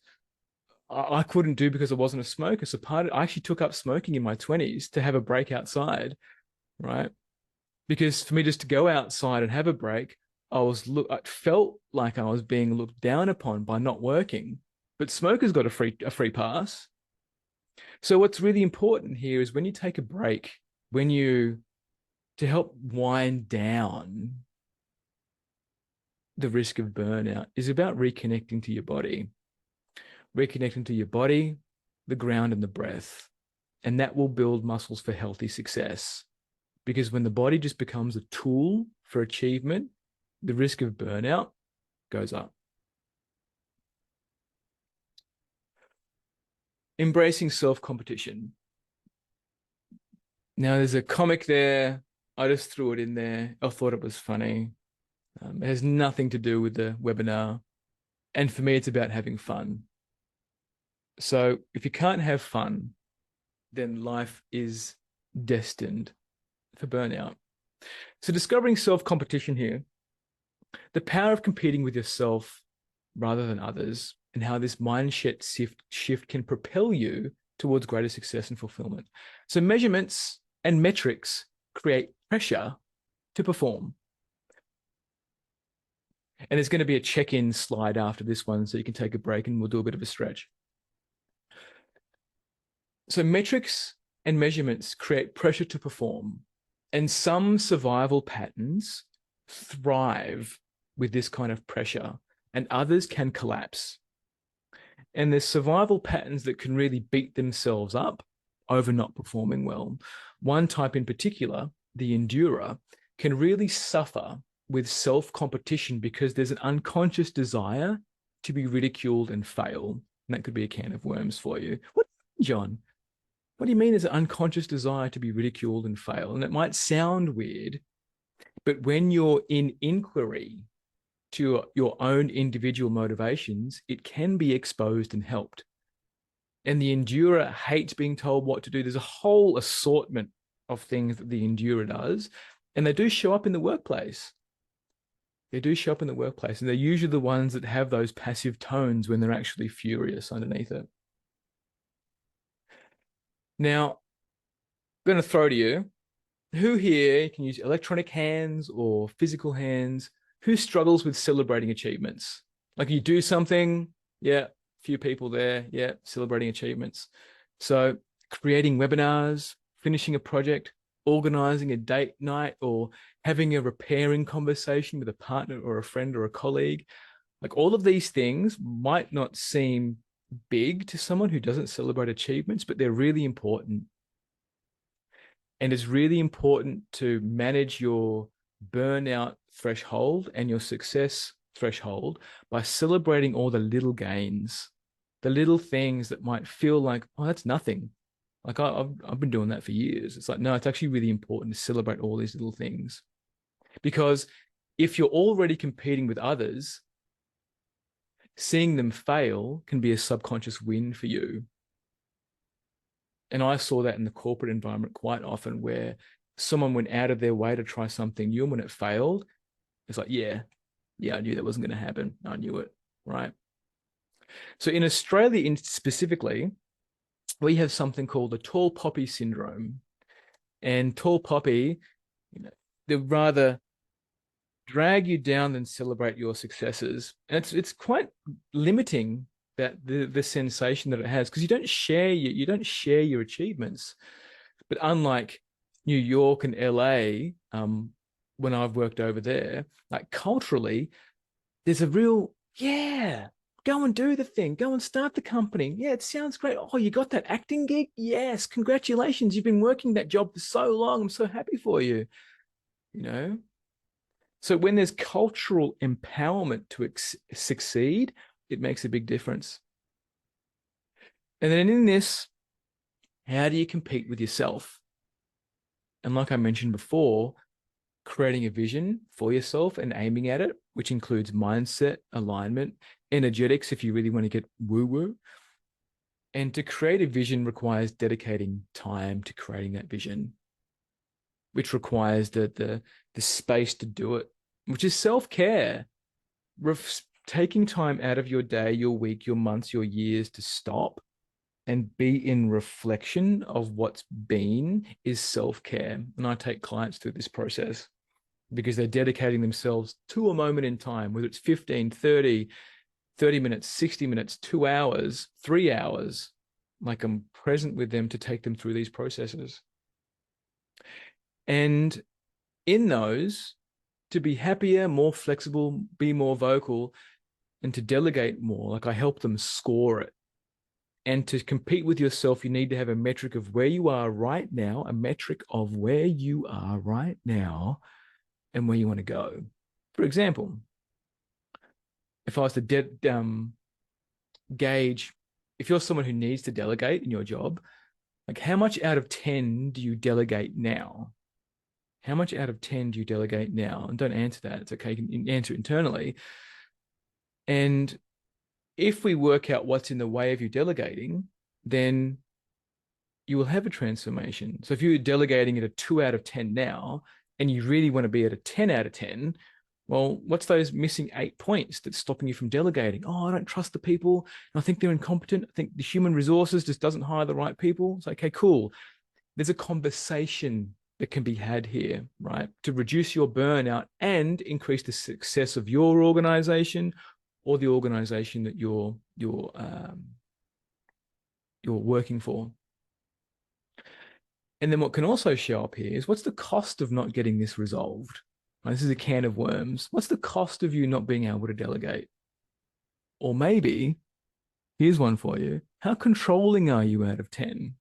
I couldn't do because I wasn't a smoker. So I actually took up smoking in my 20s to have a break outside, right? Because for me just to go outside and have a break, I felt like I was being looked down upon by not working. But smokers got a free pass. So what's really important here is when you take a break, to help wind down the risk of burnout, is about reconnecting to your body. Reconnecting to your body, the ground, and the breath. And that will build muscles for healthy success. Because when the body just becomes a tool for achievement, the risk of burnout goes up. Embracing self-competition. Now, there's a comic there. I just threw it in there. I thought it was funny. It has nothing to do with the webinar. And for me, it's about having fun. So if you can't have fun, then life is destined for burnout. So discovering self-competition here, the power of competing with yourself rather than others, and how this mindset shift can propel you towards greater success and fulfillment. So measurements and metrics create pressure to perform. And there's going to be a check-in slide after this one, so you can take a break and we'll do a bit of a stretch. So metrics and measurements create pressure to perform. And some survival patterns thrive with this kind of pressure, and others can collapse. And there's survival patterns that can really beat themselves up over not performing well. One type in particular, the endurer, can really suffer with self-competition because there's an unconscious desire to be ridiculed and fail. And that could be a can of worms for you. What, John? What do you mean there's an unconscious desire to be ridiculed and fail? And it might sound weird, but when you're in inquiry to your own individual motivations, it can be exposed and helped. And the endurer hates being told what to do. There's a whole assortment of things that the endurer does, and they do show up in the workplace. They do show up in the workplace, and they're usually the ones that have those passive tones when they're actually furious underneath it. Now, I'm going to throw to you, who here can use electronic hands or physical hands? Who struggles with celebrating achievements? Like you do something, yeah, few people there, yeah, celebrating achievements. So creating webinars, finishing a project, organizing a date night, or having a repairing conversation with a partner or a friend or a colleague. Like all of these things might not seem big to someone who doesn't celebrate achievements, but they're really important. And it's really important to manage your burnout threshold and your success threshold by celebrating all the little gains, the little things that might feel like, oh, that's nothing. Like I've been doing that for years. It's like, no, it's actually really important to celebrate all these little things. Because if you're already competing with others, seeing them fail can be a subconscious win for you. And I saw that in the corporate environment quite often, where someone went out of their way to try something new, and when it failed, it's like, yeah, I knew that wasn't going to happen. I knew it, right? So in Australia, specifically, we have something called the tall poppy syndrome. And tall poppy, they rather drag you down than celebrate your successes. And it's quite limiting, that the sensation that it has, because you don't share your achievements. But unlike New York and LA, when I've worked over there, like culturally, there's a real, yeah, go and do the thing, go and start the company. Yeah, it sounds great. Oh, you got that acting gig? Yes, congratulations. You've been working that job for so long. I'm so happy for you. So when there's cultural empowerment to succeed, it makes a big difference. And then in this, How do you compete with yourself? And like I mentioned before, creating a vision for yourself and aiming at it, which includes mindset, alignment, energetics, if you really want to get woo woo. And to create a vision requires dedicating time to creating that vision, which requires the space to do it, which is self-care. Taking time out of your day, your week, your months, your years to stop and be in reflection of what's been is self-care. And I take clients through this process because they're dedicating themselves to a moment in time, whether it's 15, 30 minutes, 60 minutes, 2 hours, 3 hours. Like I'm present with them to take them through these processes. And in those, to be happier, more flexible, be more vocal, and to delegate more, like I help them score it. And to compete with yourself, you need to have a metric of where you are right now, a metric of where you are right now and where you want to go. For example, if I was to gauge, if you're someone who needs to delegate in your job, like how much out of 10 do you delegate now? How much out of 10 do you delegate now? And don't answer that. It's okay. You can answer it internally. And if we work out what's in the way of you delegating, then you will have a transformation. So if you're delegating at a 2 out of 10 now, and you really want to be at a 10 out of 10, well, what's those missing 8 points that's stopping you from delegating? Oh, I don't trust the people. I think they're incompetent. I think the human resources just doesn't hire the right people. It's okay, cool. There's a conversation that can be had here, right? To reduce your burnout and increase the success of your organization or the organization that you're working for. And then what can also show up here is what's the cost of not getting this resolved? This is a can of worms. What's the cost of you not being able to delegate? Or maybe, here's one for you. How controlling are you out of 10?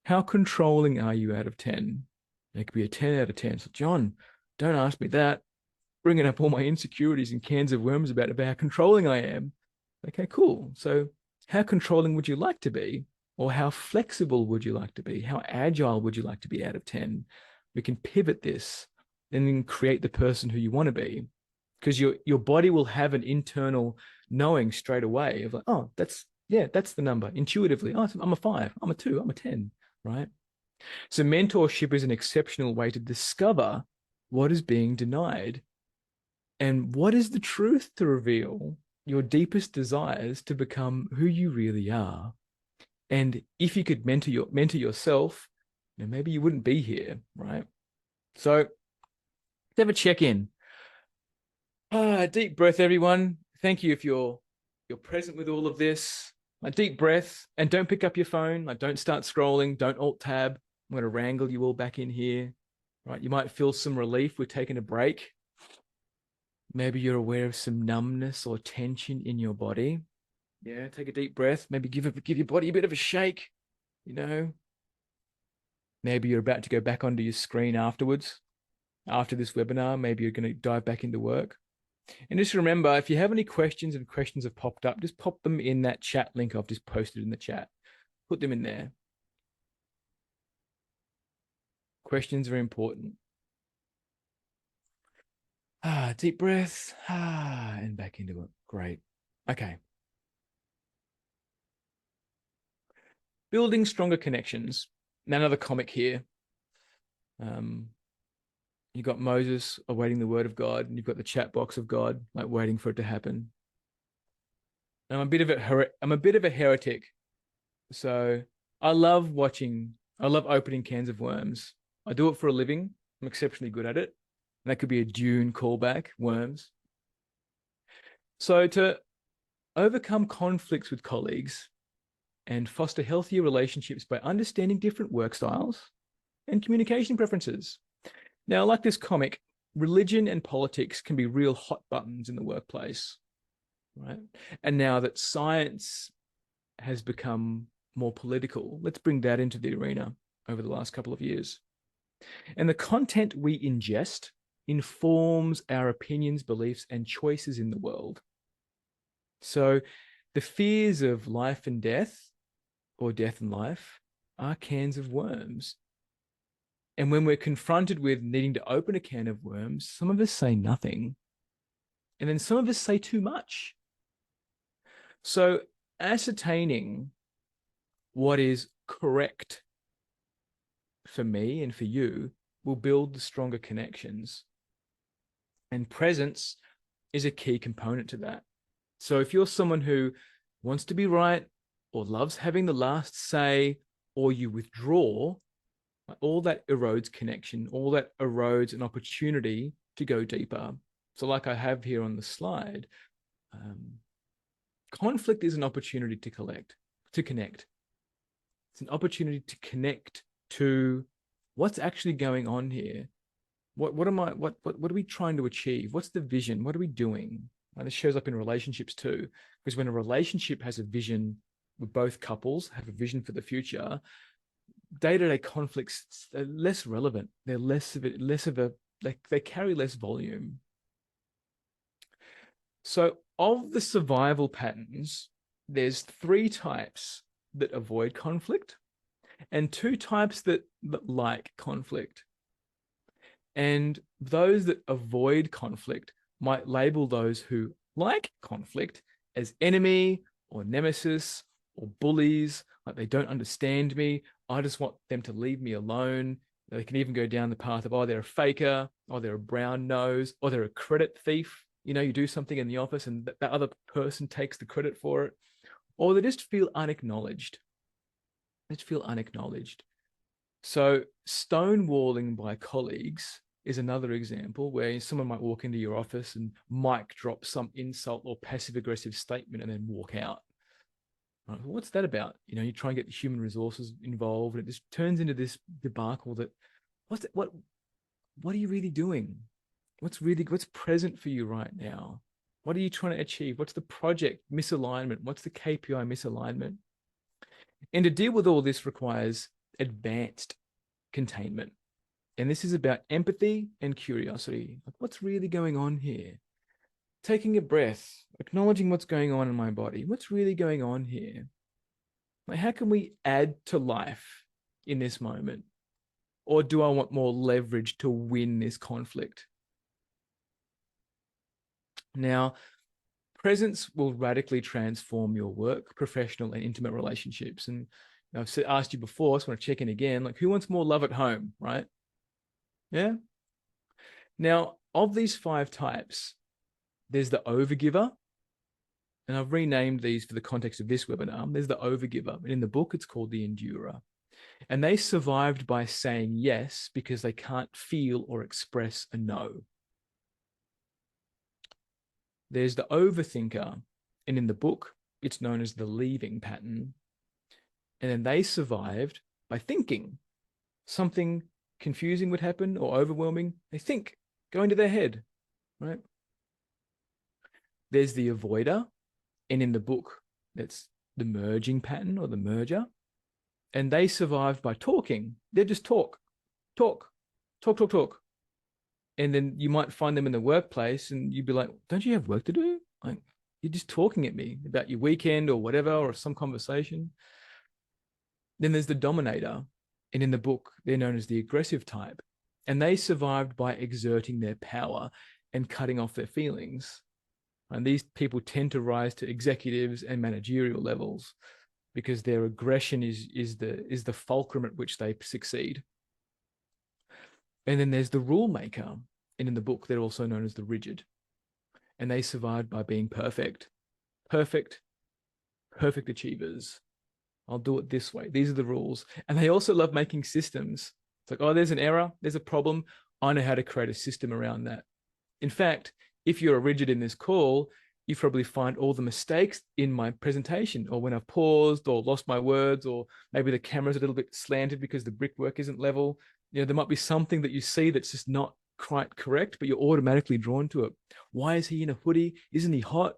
How controlling are you out of 10? It could be a 10 out of 10. So, John, don't ask me that. Bringing up all my insecurities and cans of worms about how controlling I am. Okay, cool. So, how controlling would you like to be? Or how flexible would you like to be? How agile would you like to be out of 10? We can pivot this and then create the person who you want to be. Because your body will have an internal knowing straight away of like, oh, that's the number intuitively. Oh, I'm a 5, I'm a 2, I'm a 10, right? So mentorship is an exceptional way to discover what is being denied and what is the truth to reveal your deepest desires to become who you really are. And if you could mentor yourself, maybe you wouldn't be here, right? So let's have a check-in. Deep breath, everyone. Thank you if you're present with all of this. A deep breath, and don't pick up your phone. Like, don't start scrolling. Don't alt tab. I'm going to wrangle you all back in here. Right? You might feel some relief. We're taking a break. Maybe you're aware of some numbness or tension in your body. Yeah, take a deep breath. Maybe give your body a bit of a shake. Maybe you're about to go back onto your screen afterwards. After this webinar, maybe you're going to dive back into work. And just remember, if you have any questions and questions have popped up, just pop them in that chat link I've just posted in the chat. Put them in there. Questions are important. Deep breath. And back into it. Great. Okay. Building stronger connections. Another comic here. You got Moses awaiting the word of God, and you've got the chat box of God, like waiting for it to happen. I'm a bit of a heretic. So I love opening cans of worms. I do it for a living. I'm exceptionally good at it. And that could be a Dune callback, worms. So to overcome conflicts with colleagues and foster healthier relationships by understanding different work styles and communication preferences. Now, like this comic, religion and politics can be real hot buttons in the workplace, right? And now that science has become more political, let's bring that into the arena over the last couple of years. And the content we ingest informs our opinions, beliefs, and choices in the world. So the fears of life and death, or death and life, are cans of worms. And when we're confronted with needing to open a can of worms, some of us say nothing. And then some of us say too much. So ascertaining what is correct for me and for you will build the stronger connections. And presence is a key component to that. So if you're someone who wants to be right or loves having the last say, or you withdraw, all that erodes connection, all that erodes an opportunity to go deeper. So like I have here on the slide, conflict is an opportunity to connect. It's an opportunity to connect to what's actually going on here. What are we trying to achieve? What's the vision? What are we doing? And this shows up in relationships too, because when a relationship has a vision, with both couples have a vision for the future, day-to-day conflicts are less relevant. They're less of a they carry less volume. So of the survival patterns, there's 3 types that avoid conflict and 2 types that like conflict. And those that avoid conflict might label those who like conflict as enemy or nemesis or bullies, like they don't understand me. I just want them to leave me alone. They can even go down the path of, oh, they're a faker, or they're a brown nose, or they're a credit thief. You know, you do something in the office and that other person takes the credit for it, or they just feel unacknowledged. They just feel unacknowledged. So stonewalling by colleagues is another example where someone might walk into your office and mic drop some insult or passive aggressive statement and then walk out. Right? What's that about? You know, you try and get the human resources involved, and it just turns into this debacle that what are you really doing? What's present for you right now? What are you trying to achieve? What's the project misalignment? What's the KPI misalignment? And to deal with all this requires advanced containment. And this is about empathy and curiosity. Like, what's really going on here? Taking a breath, acknowledging what's going on in my body. What's really going on here? Like, how can we add to life in this moment? Or do I want more leverage to win this conflict? Now, presence will radically transform your work, professional, and intimate relationships. And I've asked you before, so I want to check in again. Like, who wants more love at home, right? Yeah. Now, of these 5 types, there's the overgiver. And I've renamed these for the context of this webinar. There's the overgiver. And in the book, it's called the endurer. And they survived by saying yes because they can't feel or express a no. There's the overthinker. And in the book, it's known as the leaving pattern. And then they survived by thinking something confusing would happen or overwhelming. They think, go into their head, right? There's the avoider. And in the book, that's the merging pattern or the merger. And they survived by talking. They just talk. And then you might find them in the workplace and you'd be like, don't you have work to do? Like, you're just talking at me about your weekend or whatever, or some conversation. Then there's the dominator. And in the book, they're known as the aggressive type. And they survived by exerting their power and cutting off their feelings. And these people tend to rise to executives and managerial levels because their aggression is the fulcrum at which they succeed. And then there's the rule maker. And in the book, they're also known as the rigid. And they survived by being perfect achievers. I'll do it this way. These are the rules. And they also love making systems. It's like, oh, there's an error, there's a problem. I know how to create a system around that. In fact, if you're a rigid in this call, you probably find all the mistakes in my presentation, or when I've paused or lost my words, or maybe the camera's a little bit slanted because the brickwork isn't level. You know, there might be something that you see that's just not quite correct, but you're automatically drawn to it. Why is he in a hoodie? Isn't he hot?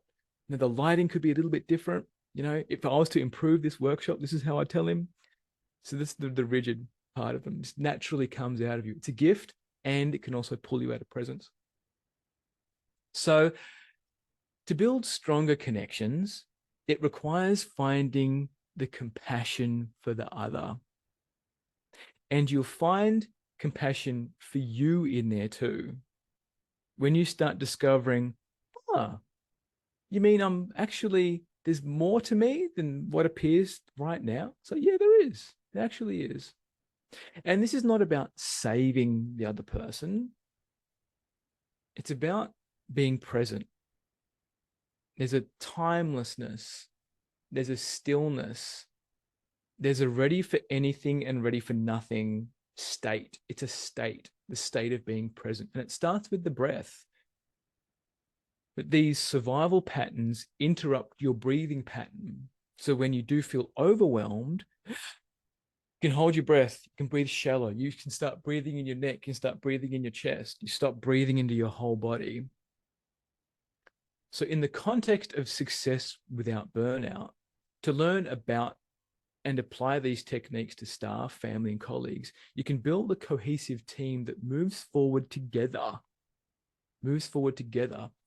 You know, the lighting could be a little bit different. You know, if I was to improve this workshop, this is how I tell him. So this is the rigid part of them. It just naturally comes out of you. It's a gift, and it can also pull you out of presence. So to build stronger connections, it requires finding the compassion for the other. And you'll find compassion for you in there too. When you start discovering, oh, you mean I'm actually, there's more to me than what appears right now? So, yeah, there is. There actually is. And this is not about saving the other person, it's about being present. There's a timelessness, there's a stillness, there's a ready for anything and ready for nothing state. It's a state, the state of being present. And it starts with the breath. But these survival patterns interrupt your breathing pattern. So when you do feel overwhelmed, you can hold your breath, you can breathe shallow, you can start breathing in your neck, you can start breathing in your chest, you stop breathing into your whole body. So, in the context of success without burnout, to learn about and apply these techniques to staff, family, and colleagues, you can build a cohesive team that moves forward together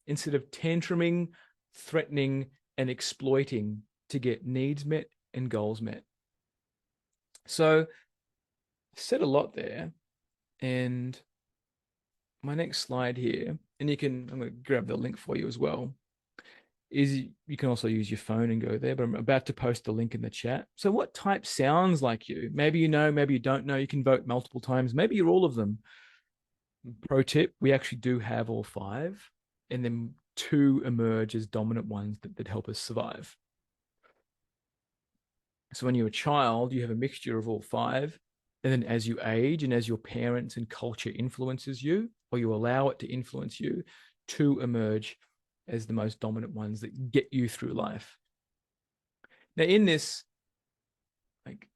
instead of tantruming, threatening, and exploiting to get needs met and goals met. So, I said a lot there. And my next slide here, and I'm going to grab the link for you as well, is you can also use your phone and go there, but I'm about to post the link in the chat. So what type sounds like you? Maybe you know, maybe you don't know. You can vote multiple times. Maybe you're all of them. Pro tip, we actually do have all five, and then two emerge as dominant ones that help us survive. So when you're a child, you have a mixture of all five. And then as you age and as your parents and culture influences you, or you allow it to influence you, two emerge as the most dominant ones that get you through life. Now, in this, like,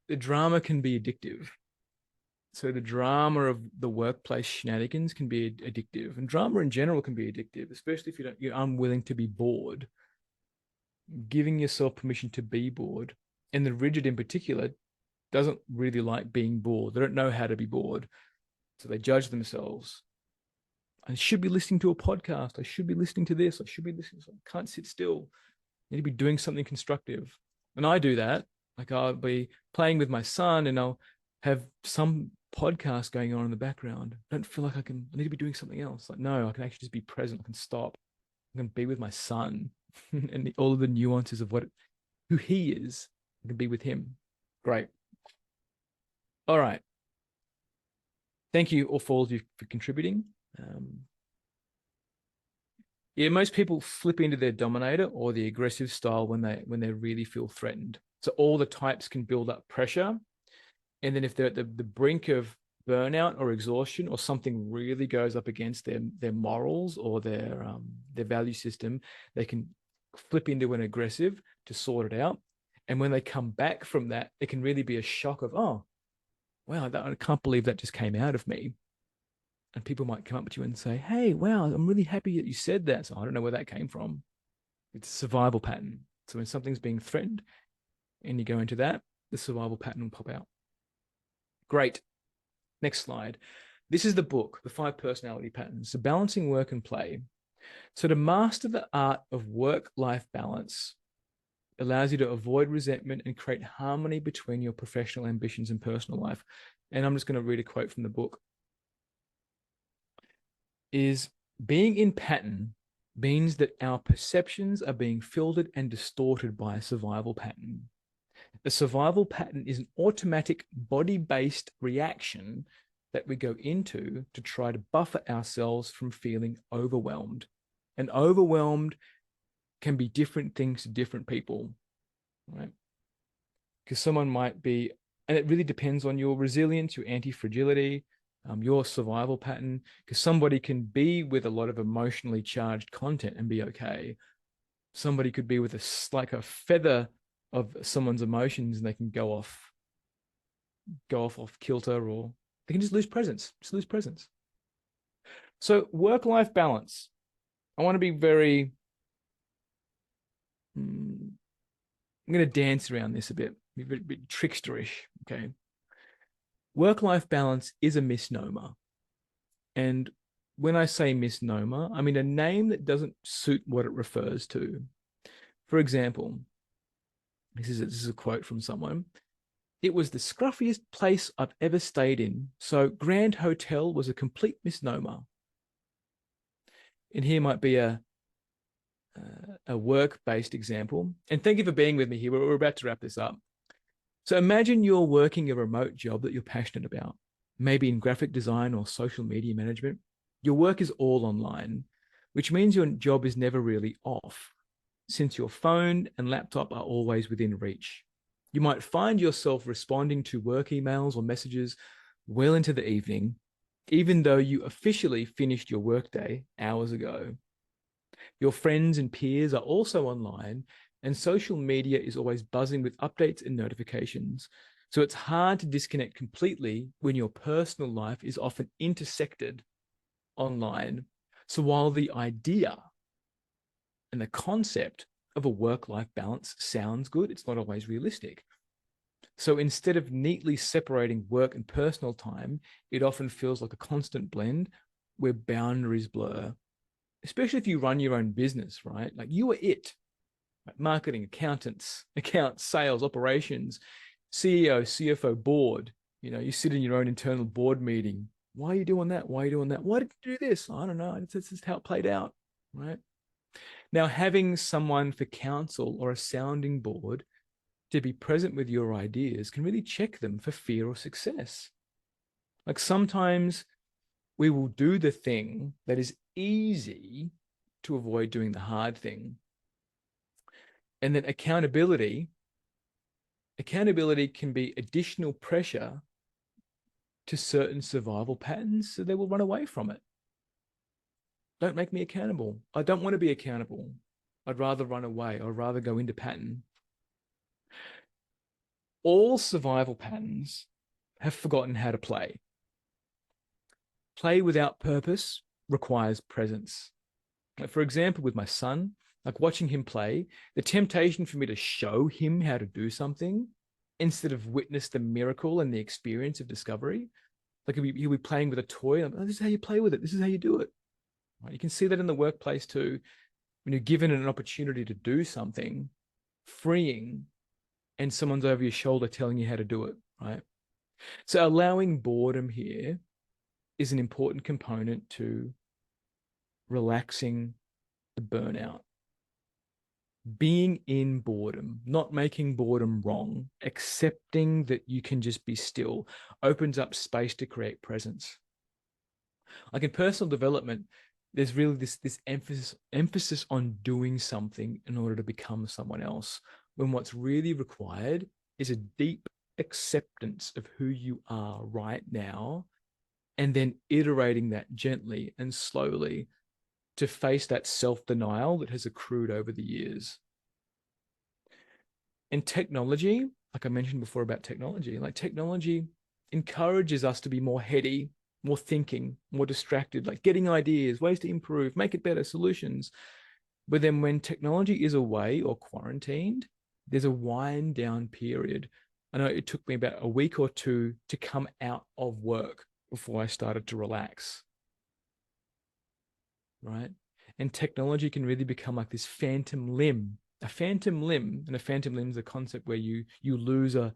the drama can be addictive. So the drama of the workplace shenanigans can be addictive, and drama in general can be addictive, especially if you're unwilling to be bored. Giving yourself permission to be bored, and the rigid in particular doesn't really like being bored. They don't know how to be bored, so they judge themselves. I should be listening to a podcast. I should be listening to this. I should be listening. I can't sit still. I need to be doing something constructive. And I do that. Like, I'll be playing with my son and I'll have some podcast going on in the background. I don't feel like I need to be doing something else. Like, no, I can actually just be present. I can stop. I can be with my son and all of the nuances of who he is. I can be with him. Great. All right. Thank you all of you for contributing. Yeah, most people flip into their dominator or the aggressive style when they really feel threatened. So all the types can build up pressure, and then if they're at the brink of burnout or exhaustion, or something really goes up against their morals or their value system, they can flip into an aggressive to sort it out. And when they come back from that, it can really be a shock of, oh, wow, I can't believe that just came out of me. And people might come up to you and say, hey, wow, I'm really happy that you said that. So I don't know where that came from. It's a survival pattern. So when something's being threatened and you go into that, the survival pattern will pop out. Great. Next slide. This is the book, The 5 Personality Patterns, so balancing work and play. So to master the art of work-life balance allows you to avoid resentment and create harmony between your professional ambitions and personal life. And I'm just going to read a quote from the book. Is being in pattern means that our perceptions are being filtered and distorted by a survival pattern. A survival pattern is an automatic body-based reaction that we go into to try to buffer ourselves from feeling overwhelmed. And overwhelmed can be different things to different people, right? Because someone might be, and it really depends on your resilience, your anti-fragility, your survival pattern, because somebody can be with a lot of emotionally charged content and be okay. Somebody could be with a feather of someone's emotions and they can go off kilter, or they can just lose presence. So work-life balance. I want to be very, I'm going to dance around this a bit, be a bit tricksterish, okay? Work-life balance is a misnomer. And when I say misnomer, I mean a name that doesn't suit what it refers to. For example, this is a quote from someone. It was the scruffiest place I've ever stayed in, so Grand Hotel was a complete misnomer. And here might be a work-based example. And thank you for being with me here. We're about to wrap this up. So imagine you're working a remote job that you're passionate about, maybe in graphic design or social media management. Your work is all online, which means your job is never really off, since your phone and laptop are always within reach. You might find yourself responding to work emails or messages well into the evening, even though you officially finished your workday hours ago. Your friends and peers are also online, and social media is always buzzing with updates and notifications. So it's hard to disconnect completely when your personal life is often intersected online. So while the idea and the concept of a work-life balance sounds good, it's not always realistic. So instead of neatly separating work and personal time, it often feels like a constant blend where boundaries blur, especially if you run your own business, right? Like you are it. Right? Marketing, accountants, accounts, sales, operations, CEO, CFO, board. You know, you sit in your own internal board meeting. Why are you doing that? Why are you doing that? Why did you do this? I don't know. It's just how it played out, right? Now, having someone for counsel or a sounding board to be present with your ideas can really check them for fear or success. Like sometimes we will do the thing that is easy to avoid doing the hard thing. And then accountability can be additional pressure to certain survival patterns, so they will run away from it. Don't make me accountable. I don't want to be accountable. I'd rather run away. I'd rather go into pattern. All survival patterns have forgotten how to play. Play without purpose requires presence. Like for example, with my son, like watching him play, the temptation for me to show him how to do something instead of witness the miracle and the experience of discovery. Like he'll be playing with a toy. Like, oh, this is how you play with it. This is how you do it. Right? You can see that in the workplace too. When you're given an opportunity to do something freeing and someone's over your shoulder telling you how to do it, right? So allowing boredom here is an important component to relaxing the burnout. Being in boredom, not making boredom wrong, accepting that you can just be still opens up space to create presence. Like in personal development, there's really this emphasis on doing something in order to become someone else, when what's really required is a deep acceptance of who you are right now, and then iterating that gently and slowly to face that self-denial that has accrued over the years. And technology, like I mentioned before about technology, like technology encourages us to be more heady, more thinking, more distracted, like getting ideas, ways to improve, make it better, solutions. But then when technology is away or quarantined, there's a wind down period. I know it took me about a week or two to come out of work before I started to relax, right? And technology can really become like this phantom limb. A phantom limb, and a phantom limb is a concept where you lose a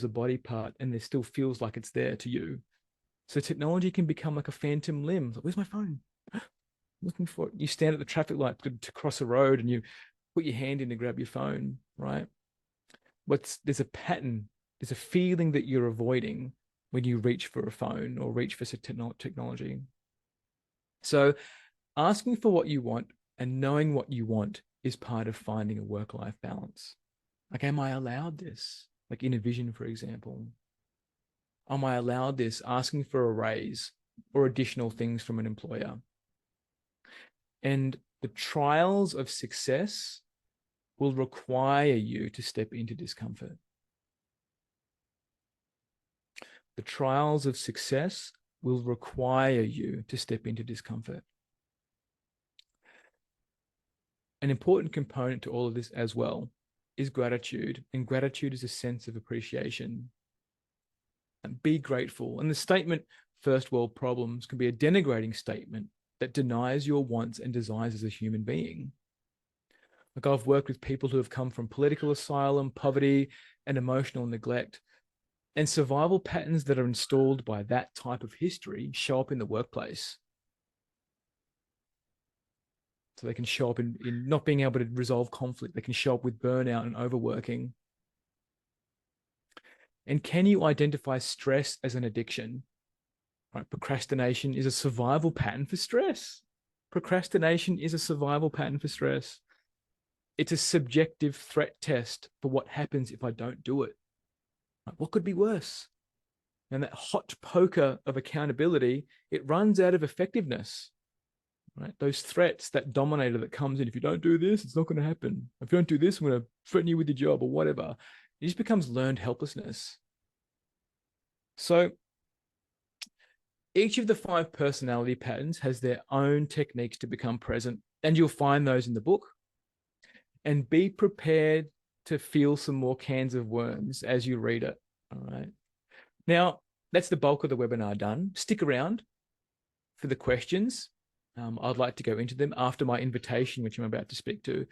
body part, and it still feels like it's there to you. So technology can become like a phantom limb. Like, where's my phone? Looking for it. You stand at the traffic light to cross a road, and you put your hand in to grab your phone, right? There's a pattern, there's a feeling that you're avoiding when you reach for a phone or reach for technology. So asking for what you want and knowing what you want is part of finding a work-life balance. Like, am I allowed this? Like in a vision, for example. Am I allowed this? Asking for a raise or additional things from an employer. And the trials of success will require you to step into discomfort. The trials of success will require you to step into discomfort. An important component to all of this as well is gratitude. And gratitude is a sense of appreciation. And be grateful. And the statement, first world problems, can be a denigrating statement that denies your wants and desires as a human being. Like I've worked with people who have come from political asylum, poverty, and emotional neglect. And survival patterns that are installed by that type of history show up in the workplace. So they can show up in not being able to resolve conflict. They can show up with burnout and overworking. And can you identify stress as an addiction? Right? Procrastination is a survival pattern for stress. Procrastination is a survival pattern for stress. It's a subjective threat test for what happens if I don't do it. Right? What could be worse? And that hot poker of accountability, it runs out of effectiveness. Right? Those threats, that dominator that comes in, if you don't do this, it's not going to happen. If you don't do this, I'm going to threaten you with your job or whatever. It just becomes learned helplessness. So each of the 5 personality patterns has their own techniques to become present, and you'll find those in the book. And be prepared to feel some more cans of worms as you read it. All right. Now, that's the bulk of the webinar done. Stick around for the questions. I'd like to go into them after my invitation, which I'm about to speak to.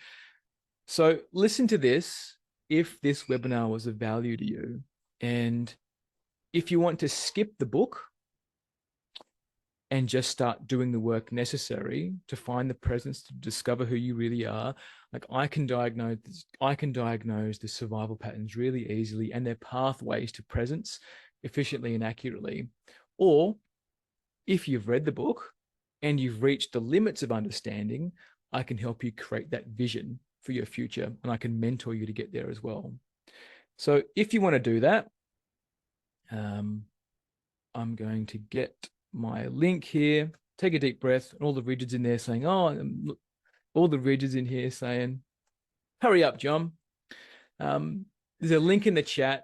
So listen to this if this webinar was of value to you. And if you want to skip the book and just start doing the work necessary to find the presence, to discover who you really are, like I can diagnose the survival patterns really easily and their pathways to presence efficiently and accurately. Or if you've read the book and you've reached the limits of understanding, I can help you create that vision for your future, and I can mentor you to get there as well. So if you want to do that, I'm going to get my link here. Take a deep breath, and all the rigid's in there saying, all the rigid's in here saying, hurry up, John. There's a link in the chat.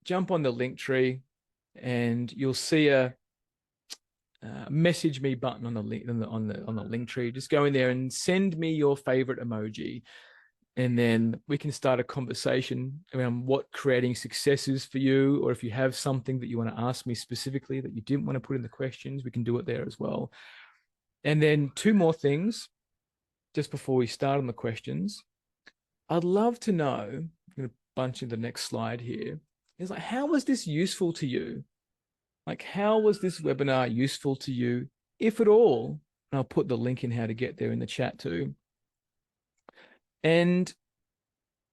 Jump on the link tree, and you'll see a message me button on the link on the link tree. Just go in there and send me your favorite emoji, and then we can start a conversation around what creating success is for you, or if you have something that you want to ask me specifically that you didn't want to put in the questions, we can do it there as well. And then 2 more things just before we start on the questions. I'd love to know, I'm going to bunch in the next slide here, is like, how was this useful to you? Like, how was this webinar useful to you, if at all? And I'll put the link in how to get there in the chat too. And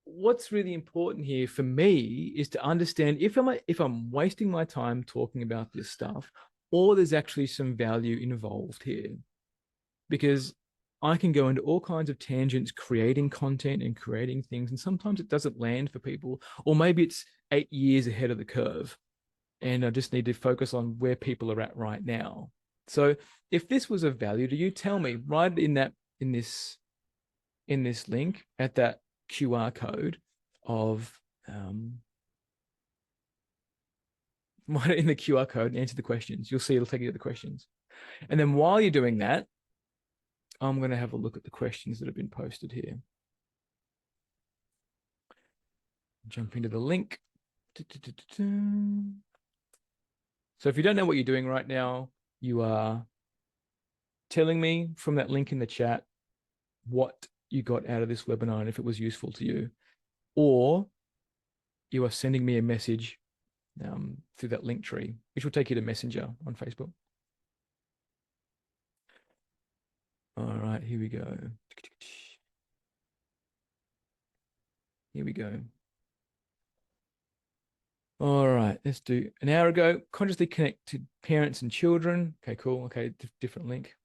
what's really important here for me is to understand if I'm wasting my time talking about this stuff, or there's actually some value involved here. Because I can go into all kinds of tangents, creating content and creating things, and sometimes it doesn't land for people, or maybe it's 8 years ahead of the curve, and I just need to focus on where people are at right now. So if this was of value to you, tell me right in this link at that QR code of write it in the QR code and answer the questions. You'll see it'll take you to the questions. And then while you're doing that, I'm going to have a look at the questions that have been posted here. Jump into the link. So if you don't know what you're doing right now, you are telling me from that link in the chat what you got out of this webinar and if it was useful to you, or you are sending me a message through that link tree, which will take you to Messenger on Facebook. All right, here we go. Here we go. All right, let's do an hour ago. Consciously connect to parents and children. Okay, cool. Okay, different link.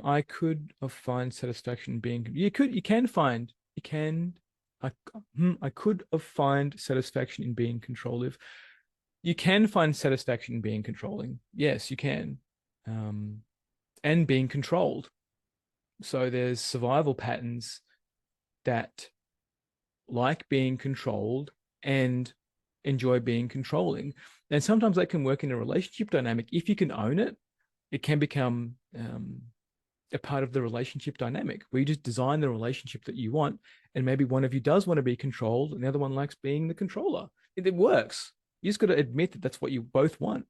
I could find satisfaction being. I could have find satisfaction in being controlling. You can find satisfaction in being controlling. Yes, you can. And being controlled. So there's survival patterns that like being controlled and enjoy being controlling. And sometimes that can work in a relationship dynamic. If you can own it, it can become a part of the relationship dynamic where you just design the relationship that you want. And maybe one of you does want to be controlled and the other one likes being the controller. It works. You just got to admit that that's what you both want.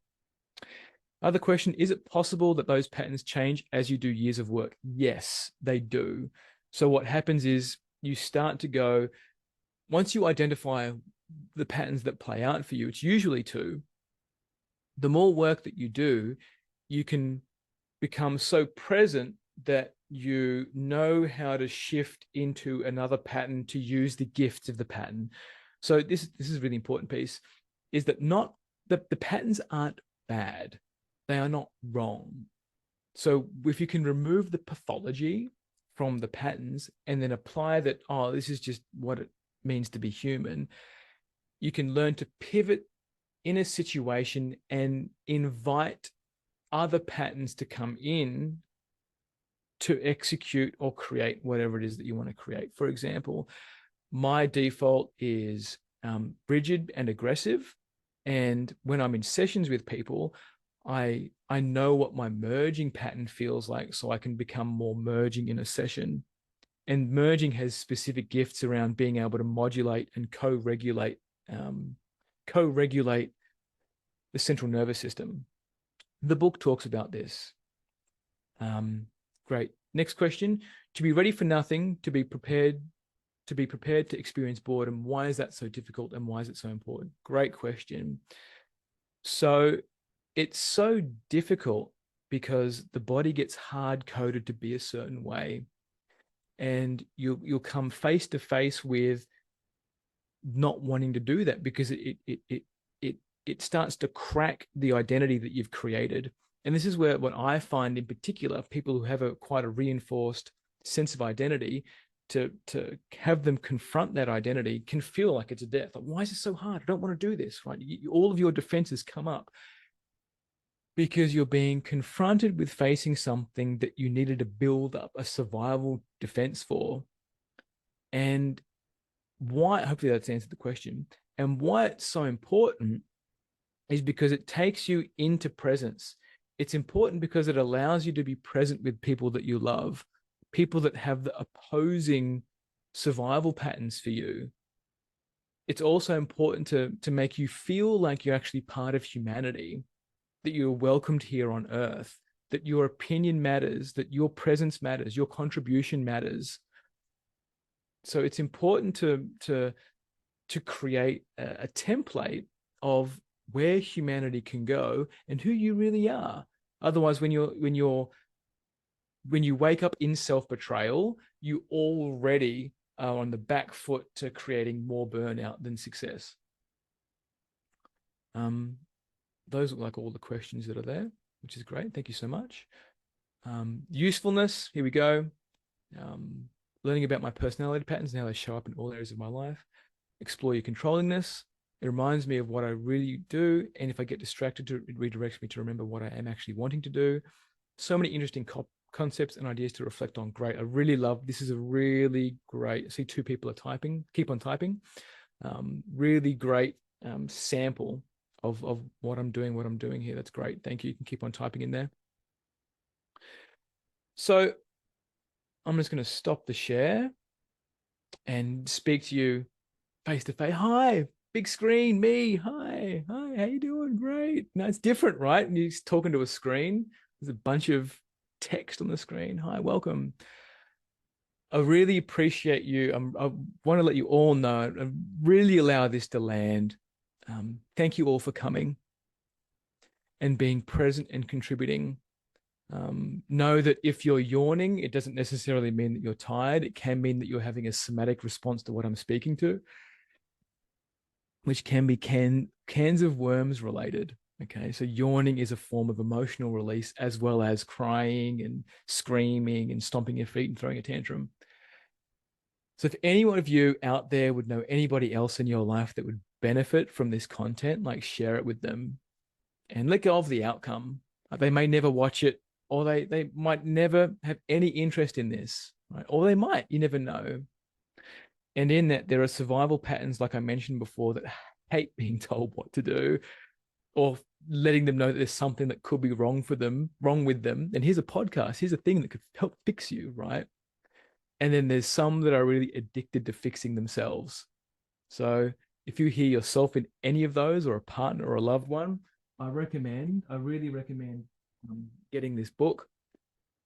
Other question, is it possible that those patterns change as you do years of work? Yes, they do. So what happens is you start to go, once you identify the patterns that play out for you, it's usually two. The more work that you do, you can become so present that you know how to shift into another pattern to use the gifts of the pattern. So this is a really important piece, is that not the patterns aren't bad. They are not wrong. So if you can remove the pathology from the patterns and then apply that, oh, this is just what it means to be human, you can learn to pivot in a situation and invite other patterns to come in to execute or create whatever it is that you want to create. For example, my default is rigid and aggressive. And when I'm in sessions with people, I know what my merging pattern feels like, so I can become more merging in a session. And merging has specific gifts around being able to modulate and co-regulate the central nervous system. The book talks about this. Great. Next question. To be ready for nothing, to be prepared to experience boredom. Why is that so difficult and why is it so important? Great question. So it's so difficult because the body gets hard coded to be a certain way, and you'll come face to face with not wanting to do that because it starts to crack the identity that you've created. And this is where what I find in particular, people who have quite a reinforced sense of identity, to have them confront that identity can feel like it's a death. Like, why is it so hard? I don't want to do this, right? All of your defenses come up because you're being confronted with facing something that you needed to build up a survival defense for. And why, hopefully that's answered the question. And why it's so important is because it takes you into presence. It's important because it allows you to be present with people that you love, people that have the opposing survival patterns for you. It's also important to make you feel like you're actually part of humanity, that you're welcomed here on earth, that your opinion matters, that your presence matters, your contribution matters. So it's important to create a template of where humanity can go and who you really are. Otherwise, when you wake up in self-betrayal, you already are on the back foot to creating more burnout than success. Those look like all the questions that are there, which is great. Thank you so much. Usefulness, here we go. Learning about my personality patterns and how they show up in all areas of my life. Explore your controllingness. It reminds me of what I really do. And if I get distracted, it redirects me to remember what I am actually wanting to do. So many interesting concepts and ideas to reflect on. Great. I really love, this is a really great, I see two people are typing, keep on typing. Really great sample of what I'm doing here. That's great. Thank you. You can keep on typing in there. So I'm just going to stop the share and speak to you face to face. Hi, big screen, me. Hi, how you doing? Great. No, it's different, right? And you're talking to a screen. There's a bunch of text on the screen. Hi, welcome. I really appreciate you. I want to let you all know, I really allow this to land. Thank you all for coming and being present and contributing. Know that if you're yawning, it doesn't necessarily mean that you're tired. It can mean that you're having a somatic response to what I'm speaking to, which can be cans of worms related. Okay, so yawning is a form of emotional release, as well as crying and screaming and stomping your feet and throwing a tantrum. So if any one of you out there would know anybody else in your life that would benefit from this content, like, share it with them and let go of the outcome. They may never watch it, or they might never have any interest in this, right? Or they might, you never know. And in that, there are survival patterns, like I mentioned before, that hate being told what to do, or letting them know that there's something that could be wrong with them. And here's a podcast, here's a thing that could help fix you, right? And then there's some that are really addicted to fixing themselves. So if you hear yourself in any of those, or a partner or a loved one, I really recommend getting this book.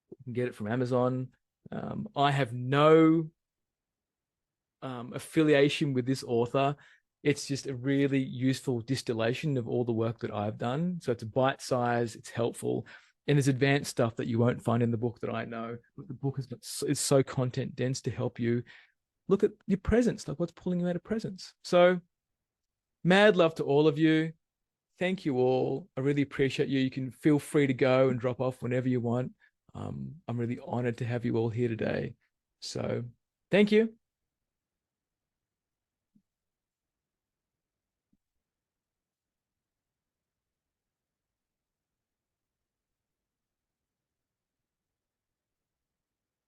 You can get it from Amazon. I have no affiliation with this author. It's just a really useful distillation of all the work that I've done. So it's bite size, it's helpful, and there's advanced stuff that you won't find in the book that I know. But the book is so content dense to help you look at your presence, like what's pulling you out of presence. So mad love to all of you. Thank you all. I really appreciate you. You can feel free to go and drop off whenever you want. I'm really honored to have you all here today. So thank you.